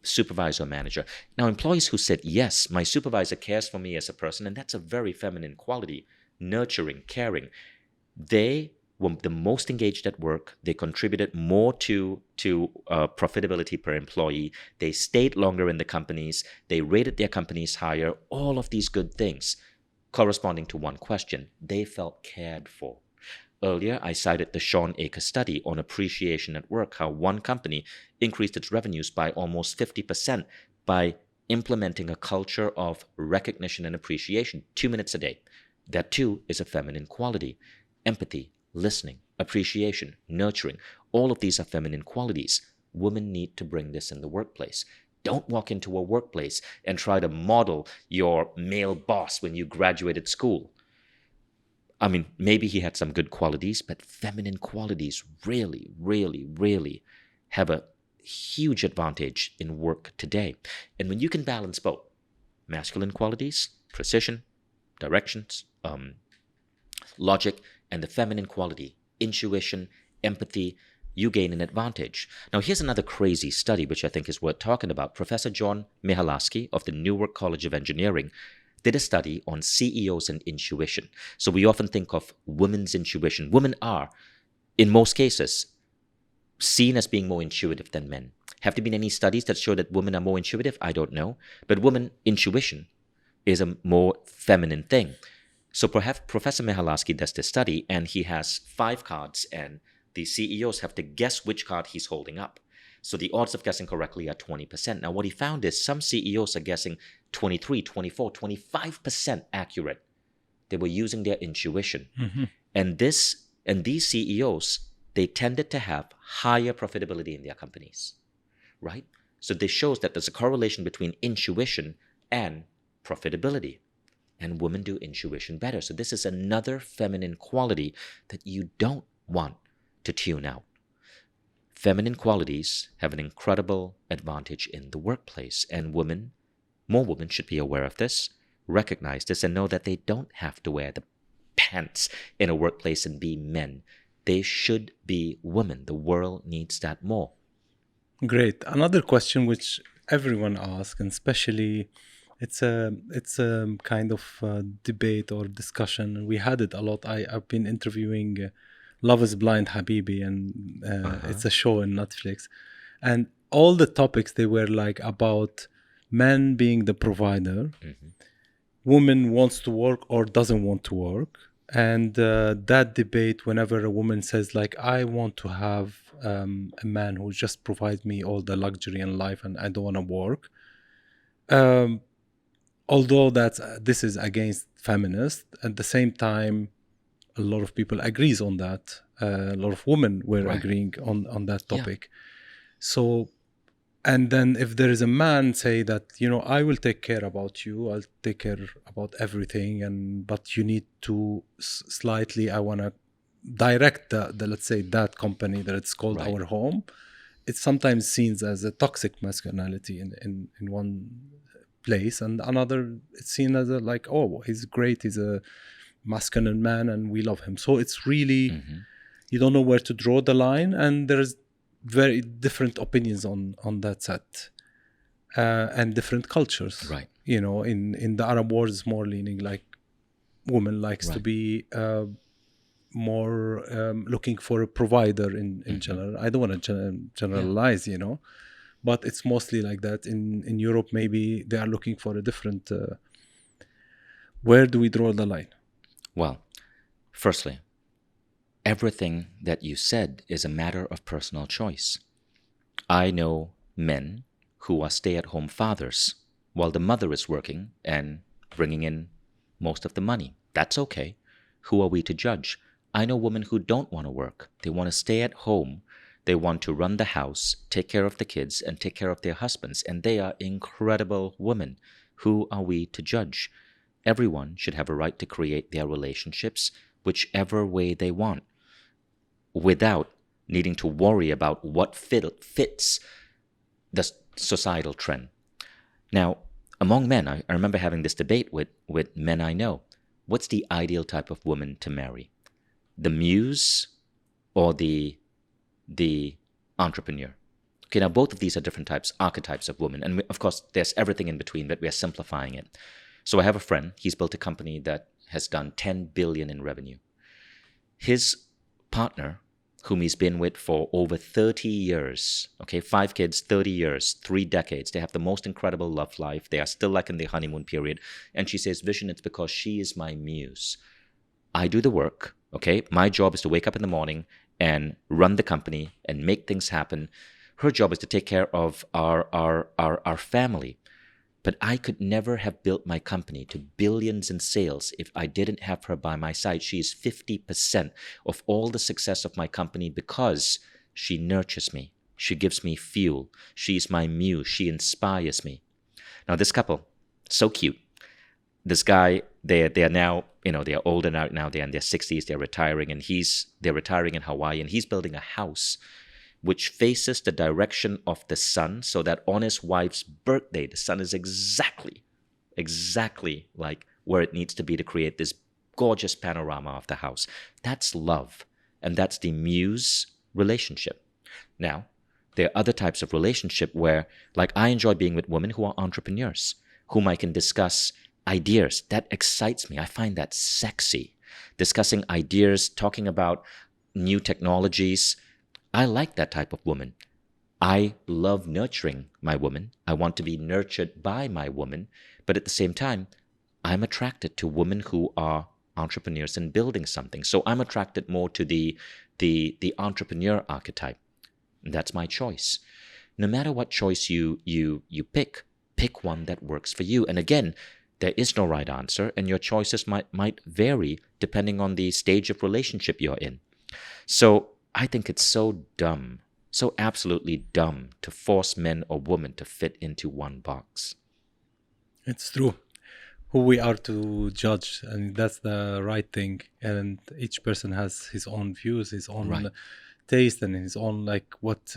Supervisor or manager. Now, employees who said, yes, my supervisor cares for me as a person, and that's a very feminine quality, nurturing, caring. They were the most engaged at work. They contributed more to profitability per employee. They stayed longer in the companies. They rated their companies higher. All of these good things corresponding to one question. They felt cared for. Earlier, I cited the Sean Akers study on appreciation at work, how one company increased its revenues by almost 50% by implementing a culture of recognition and appreciation, 2 minutes a day. That too is a feminine quality. Empathy, listening, appreciation, nurturing, all of these are feminine qualities. Women need to bring this in the workplace. Don't walk into a workplace and try to model your male boss when you graduated school. I mean, maybe he had some good qualities, but feminine qualities really, really, really have a huge advantage in work today. And when you can balance both masculine qualities, precision, directions, logic, and the feminine quality, intuition, empathy, you gain an advantage. Now, here's another crazy study, which I think is worth talking about. Professor John Michalowski of the Newark College of Engineering did a study on CEOs and intuition. So we often think of women's intuition. Women are, in most cases, seen as being more intuitive than men. Have there been any studies that show that women are more intuitive? I don't know. But women intuition is a more feminine thing. So perhaps Professor Michalowski does this study, and he has 5 cards, and the CEOs have to guess which card he's holding up. So the odds of guessing correctly are 20%. Now, what he found is some CEOs are guessing 23, 24, 25% accurate. They were using their intuition. Mm-hmm. And these CEOs, they tended to have higher profitability in their companies, right? So this shows that there's a correlation between intuition and profitability. And women do intuition better. So this is another feminine quality that you don't want to tune out. Feminine qualities have an incredible advantage in the workplace, and more women should be aware of this, recognize this, and know that they don't have to wear the pants in a workplace and be men. They should be women. The world needs that more. Great. Another question which everyone asks, and especially it's a kind of debate or discussion. We had it a lot. I've been interviewing Love is Blind Habibi, and it's a show on Netflix. And all the topics, they were like about men being the provider, woman wants to work or doesn't want to work. And that debate, whenever a woman says like, I want to have a man who just provides me all the luxury in life and I don't want to work, Although this is against feminists, at the same time, a lot of people agrees on that. A lot of women were agreeing on that topic. So, and then if there is a man say that, I will take care about you, I'll take care about everything, but you need to slightly, I want to direct the let's say that company that it's called our home. It's sometimes seen as a toxic masculinity in one place, and another it's seen as he's great, he's a masculine man and we love him. So it's really you don't know where to draw the line, and there's very different opinions on that set, and different cultures, right? In the Arab world it's more leaning like woman likes to be more looking for a provider in general. I don't want to generalize, but it's mostly like that. In Europe maybe they are looking for a different where do we draw the line? Well, firstly, everything that you said is a matter of personal choice. I know men who are stay-at-home fathers while the mother is working and bringing in most of the money. That's okay. Who are we to judge? I know women who don't want to work. They want to stay at home. They want to run the house, take care of the kids, and take care of their husbands. And they are incredible women. Who are we to judge? Everyone should have a right to create their relationships whichever way they want, without needing to worry about what fits the societal trend. Now, among men, I remember having this debate with men I know. What's the ideal type of woman to marry? The muse or the entrepreneur? Okay, now both of these are different archetypes of women. And of course, there's everything in between, but we are simplifying it. So I have a friend, he's built a company that has done 10 billion in revenue. His partner, whom he's been with for over 30 years, okay, 5 kids, 30 years, 3 decades. They have the most incredible love life. They are still like in the honeymoon period. And she says, Vishen, it's because she is my muse. I do the work, okay? My job is to wake up in the morning and run the company and make things happen. Her job is to take care of our family. But I could never have built my company to billions in sales if I didn't have her by my side. She is 50% of all the success of my company because she nurtures me. She gives me fuel. She's my muse. She inspires me. Now, this couple, so cute. This guy, they are now, they are older now. They're in their 60s. They're retiring, and they're retiring in Hawaii, and he's building a house which faces the direction of the sun, so that on his wife's birthday, the sun is exactly like where it needs to be to create this gorgeous panorama of the house. That's love, and that's the muse relationship. Now, there are other types of relationship where, like, I enjoy being with women who are entrepreneurs, whom I can discuss ideas. That excites me. I find that sexy. Discussing ideas, talking about new technologies. I like that type of woman. I love nurturing my woman. I want to be nurtured by my woman. But at the same time, I'm attracted to women who are entrepreneurs and building something. So I'm attracted more to the entrepreneur archetype. That's my choice. No matter what choice you pick one that works for you. And again, there is no right answer, and your choices might vary depending on the stage of relationship you're in. So I think it's so dumb, so absolutely dumb to force men or women to fit into one box. It's true. Who we are to judge, and that's the right thing. And each person has his own views, his own taste, and his own what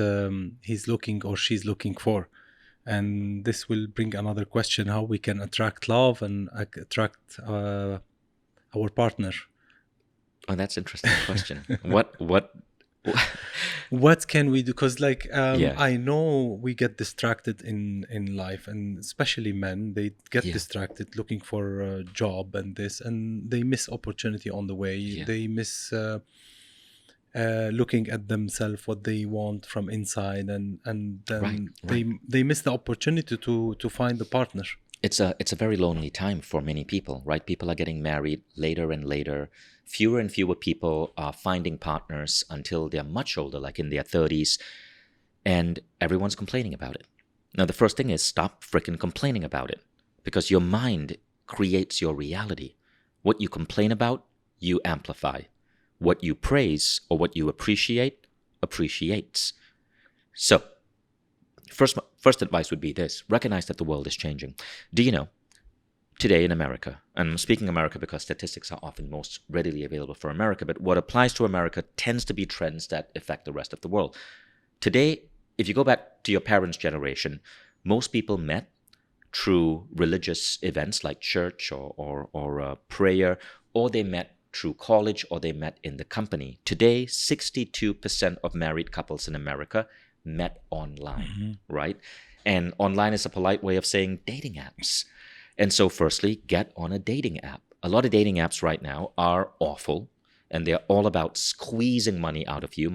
he's looking or she's looking for. And this will bring another question: how we can attract love and attract our partner. Oh, that's an interesting question. What can we do? Because I know we get distracted in life, and especially men, they get distracted looking for a job and they miss opportunity on the way. They miss looking at themselves, what they want from inside, and then they miss the opportunity to find a partner. It's a very lonely time for many people, right? People are getting married later and later. Fewer and fewer people are finding partners until they're much older, like in their 30s, and everyone's complaining about it. Now, the first thing is stop freaking complaining about it, because your mind creates your reality. What you complain about, you amplify. What you praise or what you appreciate, appreciates. So, first advice would be this. Recognize that the world is changing. Do you know, today in America, and I'm speaking America because statistics are often most readily available for America, but what applies to America tends to be trends that affect the rest of the world. Today, if you go back to your parents' generation, most people met through religious events like church or prayer, or they met through college, or they met in the company. Today, 62% of married couples in America met online, right? And online is a polite way of saying dating apps. And so firstly, get on a dating app. A lot of dating apps right now are awful, and they're all about squeezing money out of you.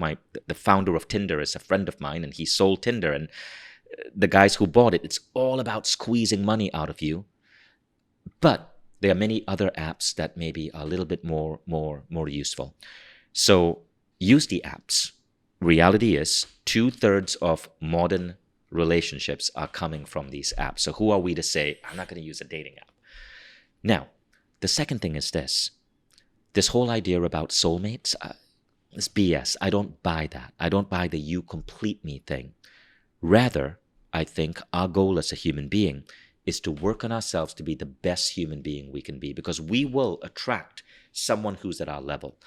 The founder of Tinder is a friend of mine, and he sold Tinder, and the guys who bought it, it's all about squeezing money out of you. But there are many other apps that maybe are a little bit more useful. So use the apps. Reality is 2/3 of modern relationships are coming from these apps. So who are we to say, I'm not going to use a dating app? Now, the second thing is this. This whole idea about soulmates is BS. I don't buy that. I don't buy the you complete me thing. Rather, I think our goal as a human being is to work on ourselves to be the best human being we can be, because we will attract someone who's at our level.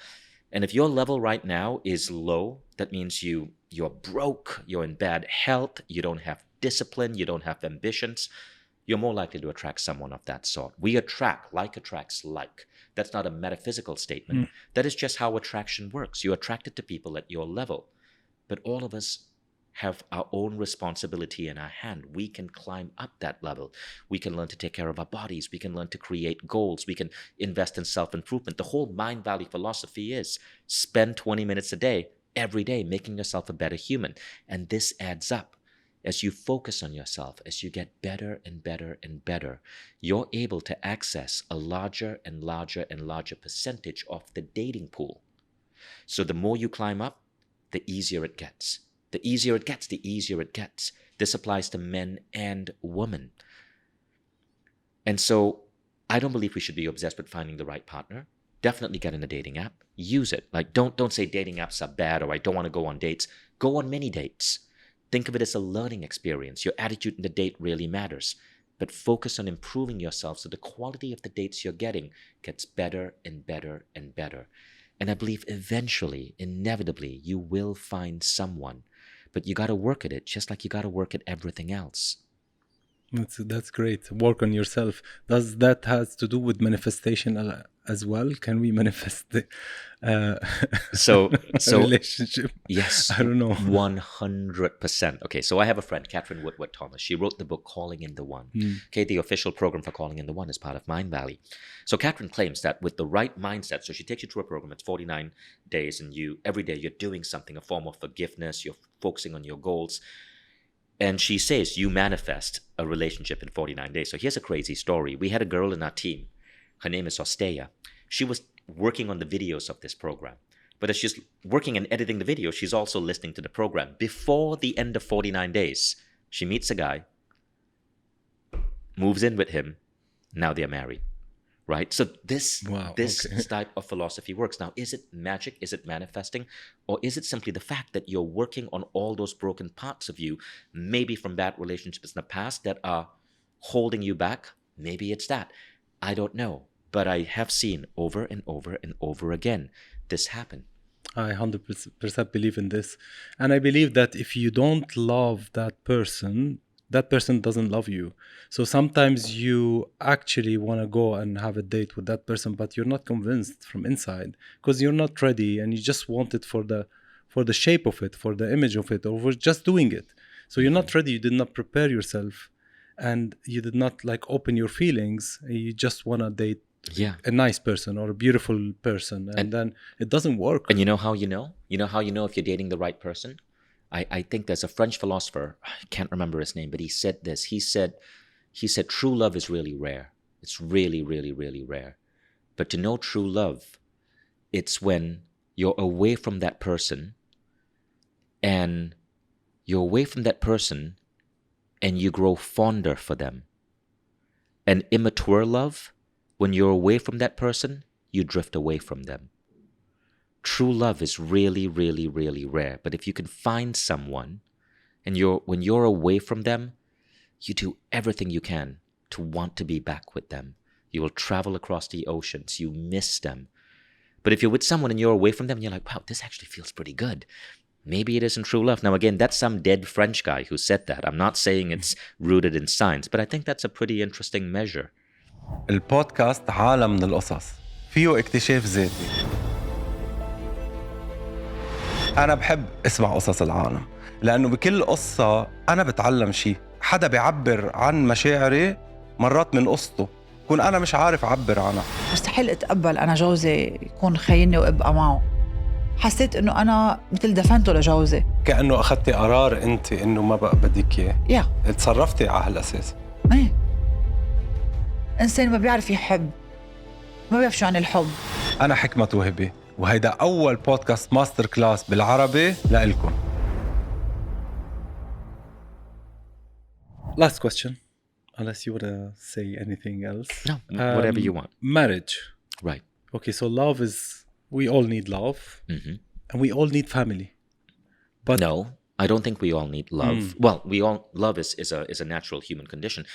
And if your level right now is low, that means you're broke, you're in bad health, you don't have discipline, you don't have ambitions, you're more likely to attract someone of that sort. We attract, like attracts like. That's not a metaphysical statement. That is just how attraction works. You're attracted to people at your level. But all of us have our own responsibility in our hand. We can climb up that level. We can learn to take care of our bodies. We can learn to create goals. We can invest in self-improvement. The whole Mindvalley philosophy is spend 20 minutes a day, every day, making yourself a better human. And this adds up. As you focus on yourself, as you get better and better and better, you're able to access a larger and larger and larger percentage of the dating pool. So the more you climb up, the easier it gets. The easier it gets, the easier it gets. This applies to men and women. And so I don't believe we should be obsessed with finding the right partner. Definitely get in a dating app. Use it. Like, don't say dating apps are bad or I don't want to go on dates. Go on many dates. Think of it as a learning experience. Your attitude in the date really matters. But focus on improving yourself so the quality of the dates you're getting gets better and better and better. And I believe eventually, inevitably, you will find someone. But you got to work at it just like you got to work at everything else. That's great. Work on yourself. Does that has to do with manifestation as well? Can we manifest the relationship? Yes. I don't know. 100%. Okay, so I have a friend, Catherine Woodward Thomas. She wrote the book Calling in the One. Okay, the official program for Calling in the One is part of Mindvalley. So Catherine claims that with the right mindset, so she takes you through a program, it's 49 days, and every day you're doing something, a form of forgiveness, you're focusing on your goals. And she says you manifest a relationship in 49 days. So here's a crazy story. We had a girl in our team. Her name is Osteya. She was working on the videos of this program. But as she's working and editing the video, she's also listening to the program. Before the end of 49 days, she meets a guy, moves in with him. Now they're married. Right? So this type of philosophy works. Now, is it magic? Is it manifesting? Or is it simply the fact that you're working on all those broken parts of you, maybe from bad relationships in the past that are holding you back? Maybe it's that. I don't know. But I have seen over and over and over again this happen. I 100% believe in this. And I believe that if you don't love that person doesn't love you. So sometimes you actually want to go and have a date with that person, but you're not convinced from inside because you're not ready and you just want it for the shape of it, for the image of it, or for just doing it. So you're not ready. You did not prepare yourself and you did not like open your feelings. You just want to date a nice person or a beautiful person. And then it doesn't work. And you know how you know? You know how you know if you're dating the right person? I think there's a French philosopher, I can't remember his name, but he said this. He said, true love is really rare. It's really, really, really rare. But to know true love, it's when you're away from that person and and you grow fonder for them. An immature love, when you're away from that person, you drift away from them. True love is really, really, really rare. But if you can find someone, and when you're away from them, you do everything you can to want to be back with them. You will travel across the oceans. You miss them. But if you're with someone and you're away from them, you're like, wow, this actually feels pretty good. Maybe it isn't true love. Now, again, that's some dead French guy who said that. I'm not saying it's rooted in science, but I think that's a pretty interesting measure. البودكاست عالم من القصص فيه اكتشاف ذاتي. أنا بحب اسمع قصص العالم لأنه بكل قصة أنا بتعلم شيء. حدا بيعبر عن مشاعري مرات من قصته كون أنا مش عارف أعبر عنها. مستحيل أتقبل أنا جوزي يكون خيني وأبقى معه. حسيت إنه أنا مثل دفنته لجوزي. كأنه أخذتي قرار أنت إنه ما بقى بدك إياه. تصرفتي على هالأساس. إيه. إنسان ما بيعرف يحب. ما بيعرف شو عن الحب. أنا حكمت وهبي وهيدا أول بودكاست ماستر كلاس بالعربي لإلكم. Last question, unless you want to say anything else. No, whatever you want. Marriage. Right. Okay, so love is, we all need love, and we all need family. But no, I don't think we all need love. Well, love is a natural human condition.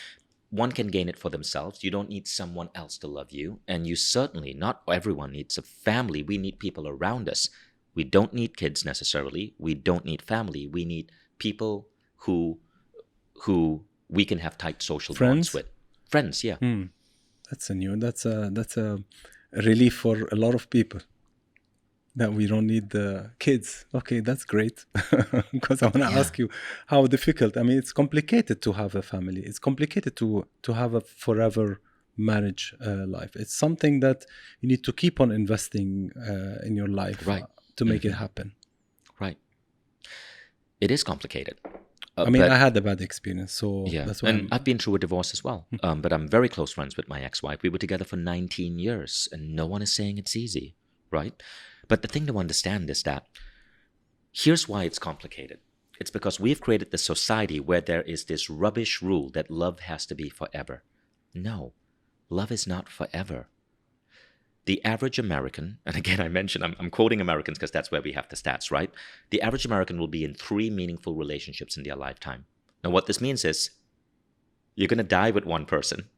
One can gain it for themselves. You don't need someone else to love you. And you certainly, not everyone needs a family. We need people around us. We don't need kids necessarily. We don't need family. We need people who we can have tight social bonds with. Friends, yeah. That's a relief for a lot of people. That we don't need the kids. Okay, that's great. Because I want to ask you how difficult. I mean, it's complicated to have a family. It's complicated to have a forever marriage life. It's something that you need to keep on investing in your life to make it happen. Right. It is complicated. I mean, I had a bad experience, so that's why. And I've been through a divorce as well. But I'm very close friends with my ex-wife. We were together for 19 years, and no one is saying it's easy, right? But the thing to understand is that here's why it's complicated. It's because we've created this society where there is this rubbish rule that love has to be forever. No, love is not forever. The average American, and again, I mentioned, I'm quoting Americans because that's where we have the stats, right? The average American will be in 3 meaningful relationships in their lifetime. Now, what this means is you're going to die with one person,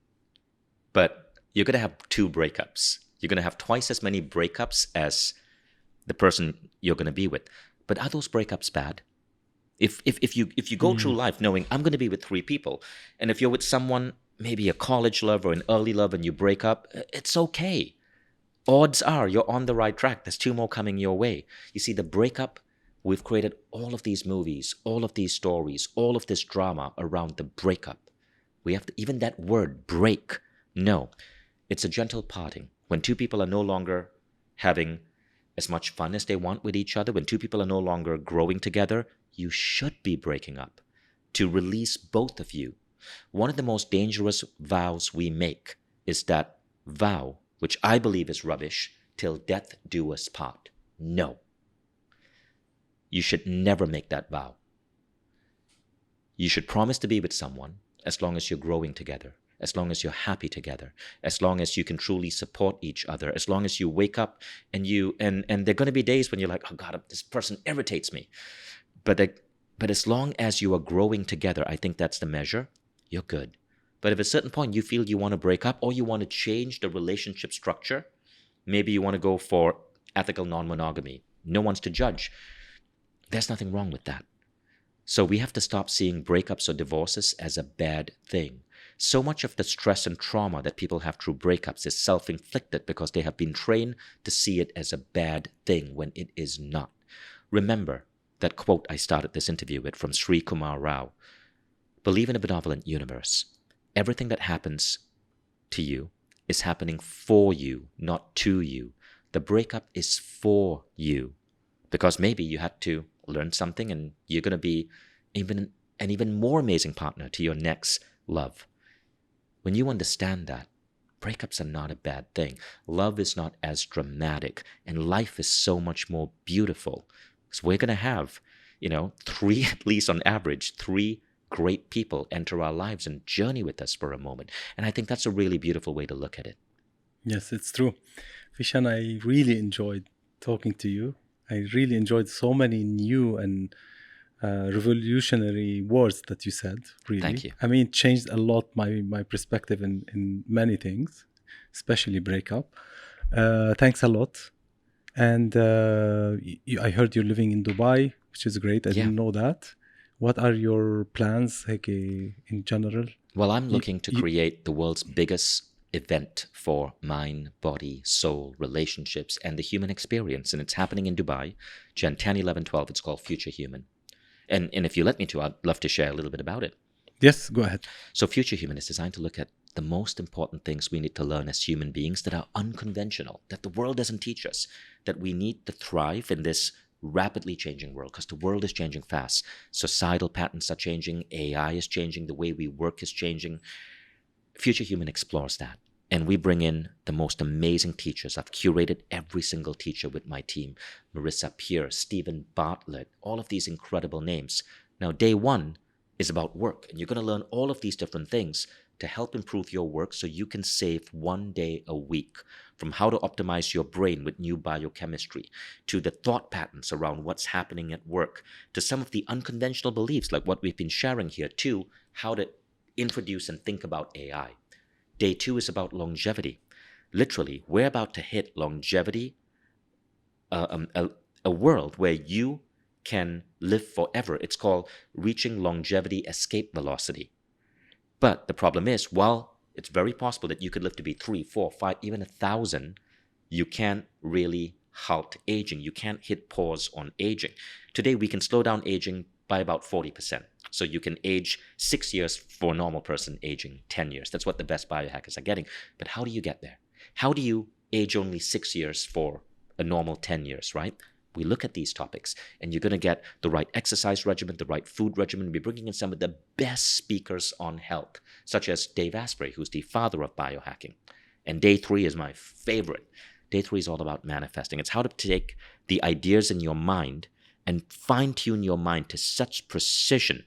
but you're going to have 2 breakups. You're going to have twice as many breakups as the person you're going to be with. But are those breakups bad? If you go through life knowing I'm going to be with 3 people, and if you're with someone, maybe a college love or an early love, and you break up, it's okay. Odds are you're on the right track. There's 2 more coming your way. You see, the breakup, we've created all of these movies, all of these stories, all of this drama around the breakup. We have to, even that word, break, no. It's a gentle parting. When 2 people are no longer having as much fun as they want with each other, when 2 people are no longer growing together, you should be breaking up to release both of you. One of the most dangerous vows we make is that vow, which I believe is rubbish, till death do us part. No. You should never make that vow. You should promise to be with someone as long as you're growing together, as long as you're happy together, as long as you can truly support each other, as long as you wake up and there are going to be days when you're like, oh God, this person irritates me. But as long as you are growing together, I think that's the measure, you're good. But if at a certain point you feel you want to break up or you want to change the relationship structure, maybe you want to go for ethical non-monogamy. No one's to judge. There's nothing wrong with that. So we have to stop seeing breakups or divorces as a bad thing. So much of the stress and trauma that people have through breakups is self-inflicted because they have been trained to see it as a bad thing when it is not. Remember that quote I started this interview with from Sri Kumar Rao. Believe in a benevolent universe. Everything that happens to you is happening for you, not to you. The breakup is for you. Because maybe you had to learn something and you're going to be an even more amazing partner to your next love. When you understand that, breakups are not a bad thing. Love is not as dramatic. And life is so much more beautiful. So we're going to have, 3, at least on average, 3 great people enter our lives and journey with us for a moment. And I think that's a really beautiful way to look at it. Yes, it's true. Vishen, I really enjoyed talking to you. I really enjoyed so many new and revolutionary words that you said, really. Thank you. I mean, it changed a lot my perspective in many things, especially breakup. Thanks a lot. And I heard you're living in Dubai, which is great. I didn't know that. What are your plans in general? Well, I'm looking to create the world's biggest event for mind, body, soul, relationships, and the human experience. And it's happening in Dubai, Jan 10, 11, 12. It's called Future Human. And if you let me to, I'd love to share a little bit about it. Yes, go ahead. So Future Human is designed to look at the most important things we need to learn as human beings that are unconventional, that the world doesn't teach us, that we need to thrive in this rapidly changing world, because the world is changing fast. Societal patterns are changing, AI is changing, the way we work is changing. Future Human explores that. And we bring in the most amazing teachers. I've curated every single teacher with my team. Marissa Peer, Stephen Bartlett, all of these incredible names. Now, day one is about work. And you're going to learn all of these different things to help improve your work so you can save 1 day a week, from how to optimize your brain with new biochemistry, to the thought patterns around what's happening at work, to some of the unconventional beliefs like what we've been sharing here, to how to introduce and think about AI. Day 2 is about longevity. Literally, we're about to hit longevity, a world where you can live forever. It's called reaching longevity escape velocity. But the problem is, while it's very possible that you could live to be 3, 4, 5, even 1,000, you can't really halt aging. You can't hit pause on aging. Today, we can slow down aging by about 40%. So you can age 6 years for a normal person aging 10 years. That's what the best biohackers are getting. But how do you get there? How do you age only 6 years for a normal 10 years, right? We look at these topics, and you're going to get the right exercise regimen, the right food regimen. We're bringing in some of the best speakers on health, such as Dave Asprey, who's the father of biohacking. And day 3 is my favorite. Day 3 is all about manifesting. It's how to take the ideas in your mind and fine-tune your mind to such precision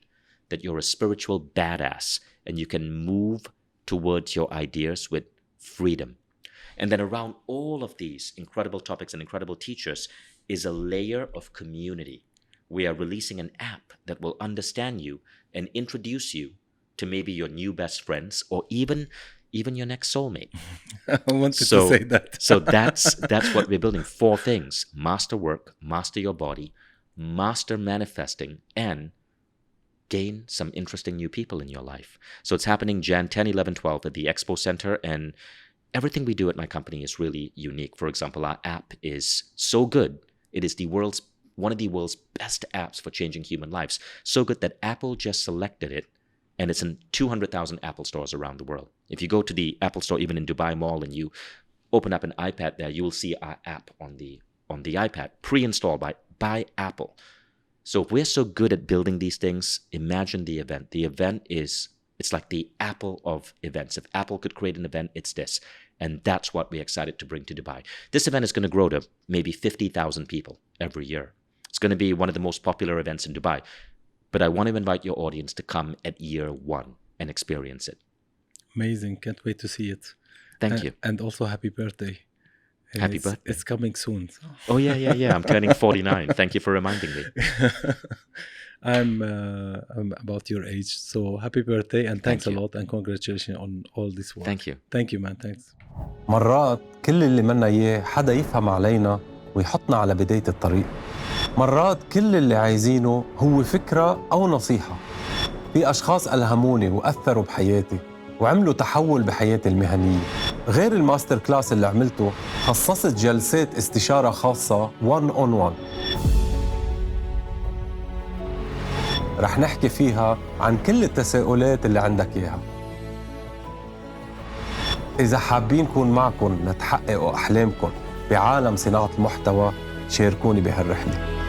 that you're a spiritual badass and you can move towards your ideas with freedom. And then around all of these incredible topics and incredible teachers is a layer of community. We are releasing an app that will understand you and introduce you to maybe your new best friends or even your next soulmate. I wanted to say that. So that's what we're building. 4 things: master work, master your body, master manifesting, and gain some interesting new people in your life. So it's happening Jan 10, 11, 12 at the Expo Center, and everything we do at my company is really unique. For example, our app is so good. It is one of the world's best apps for changing human lives. So good that Apple just selected it, and it's in 200,000 Apple stores around the world. If you go to the Apple store, even in Dubai Mall, and you open up an iPad there, you will see our app on the iPad, pre-installed by Apple. So if we're so good at building these things, imagine the event. The event it's like the Apple of events. If Apple could create an event, it's this. And that's what we're excited to bring to Dubai. This event is going to grow to maybe 50,000 people every year. It's going to be one of the most popular events in Dubai. But I want to invite your audience to come at year 1 and experience it. Amazing. Can't wait to see it. Thank you. And also happy birthday. Happy birthday. It's coming soon. So. Oh, yeah. I'm turning 49. Thank you for reminding me. I'm about your age. So happy birthday and thanks a lot and congratulations on all this work. Thank you. Thank you, man. Thanks. مرات كل اللي منا إياه حدا يفهم علينا ويحطنا على بداية الطريق. مرات كل اللي عايزينه هو فكرة أو نصيحة. في أشخاص ألهموني وأثروا بحياتي وعملوا تحول بحياتي المهنية. غير الماستر كلاس اللي عملته، خصصت جلسات استشارة خاصة 1-on-1. رح نحكي فيها عن كل التساؤلات اللي عندك إياها. إذا حابين نكون معكم لتحققوا أحلامكم بعالم صناعة المحتوى، شاركوني بهالرحلة.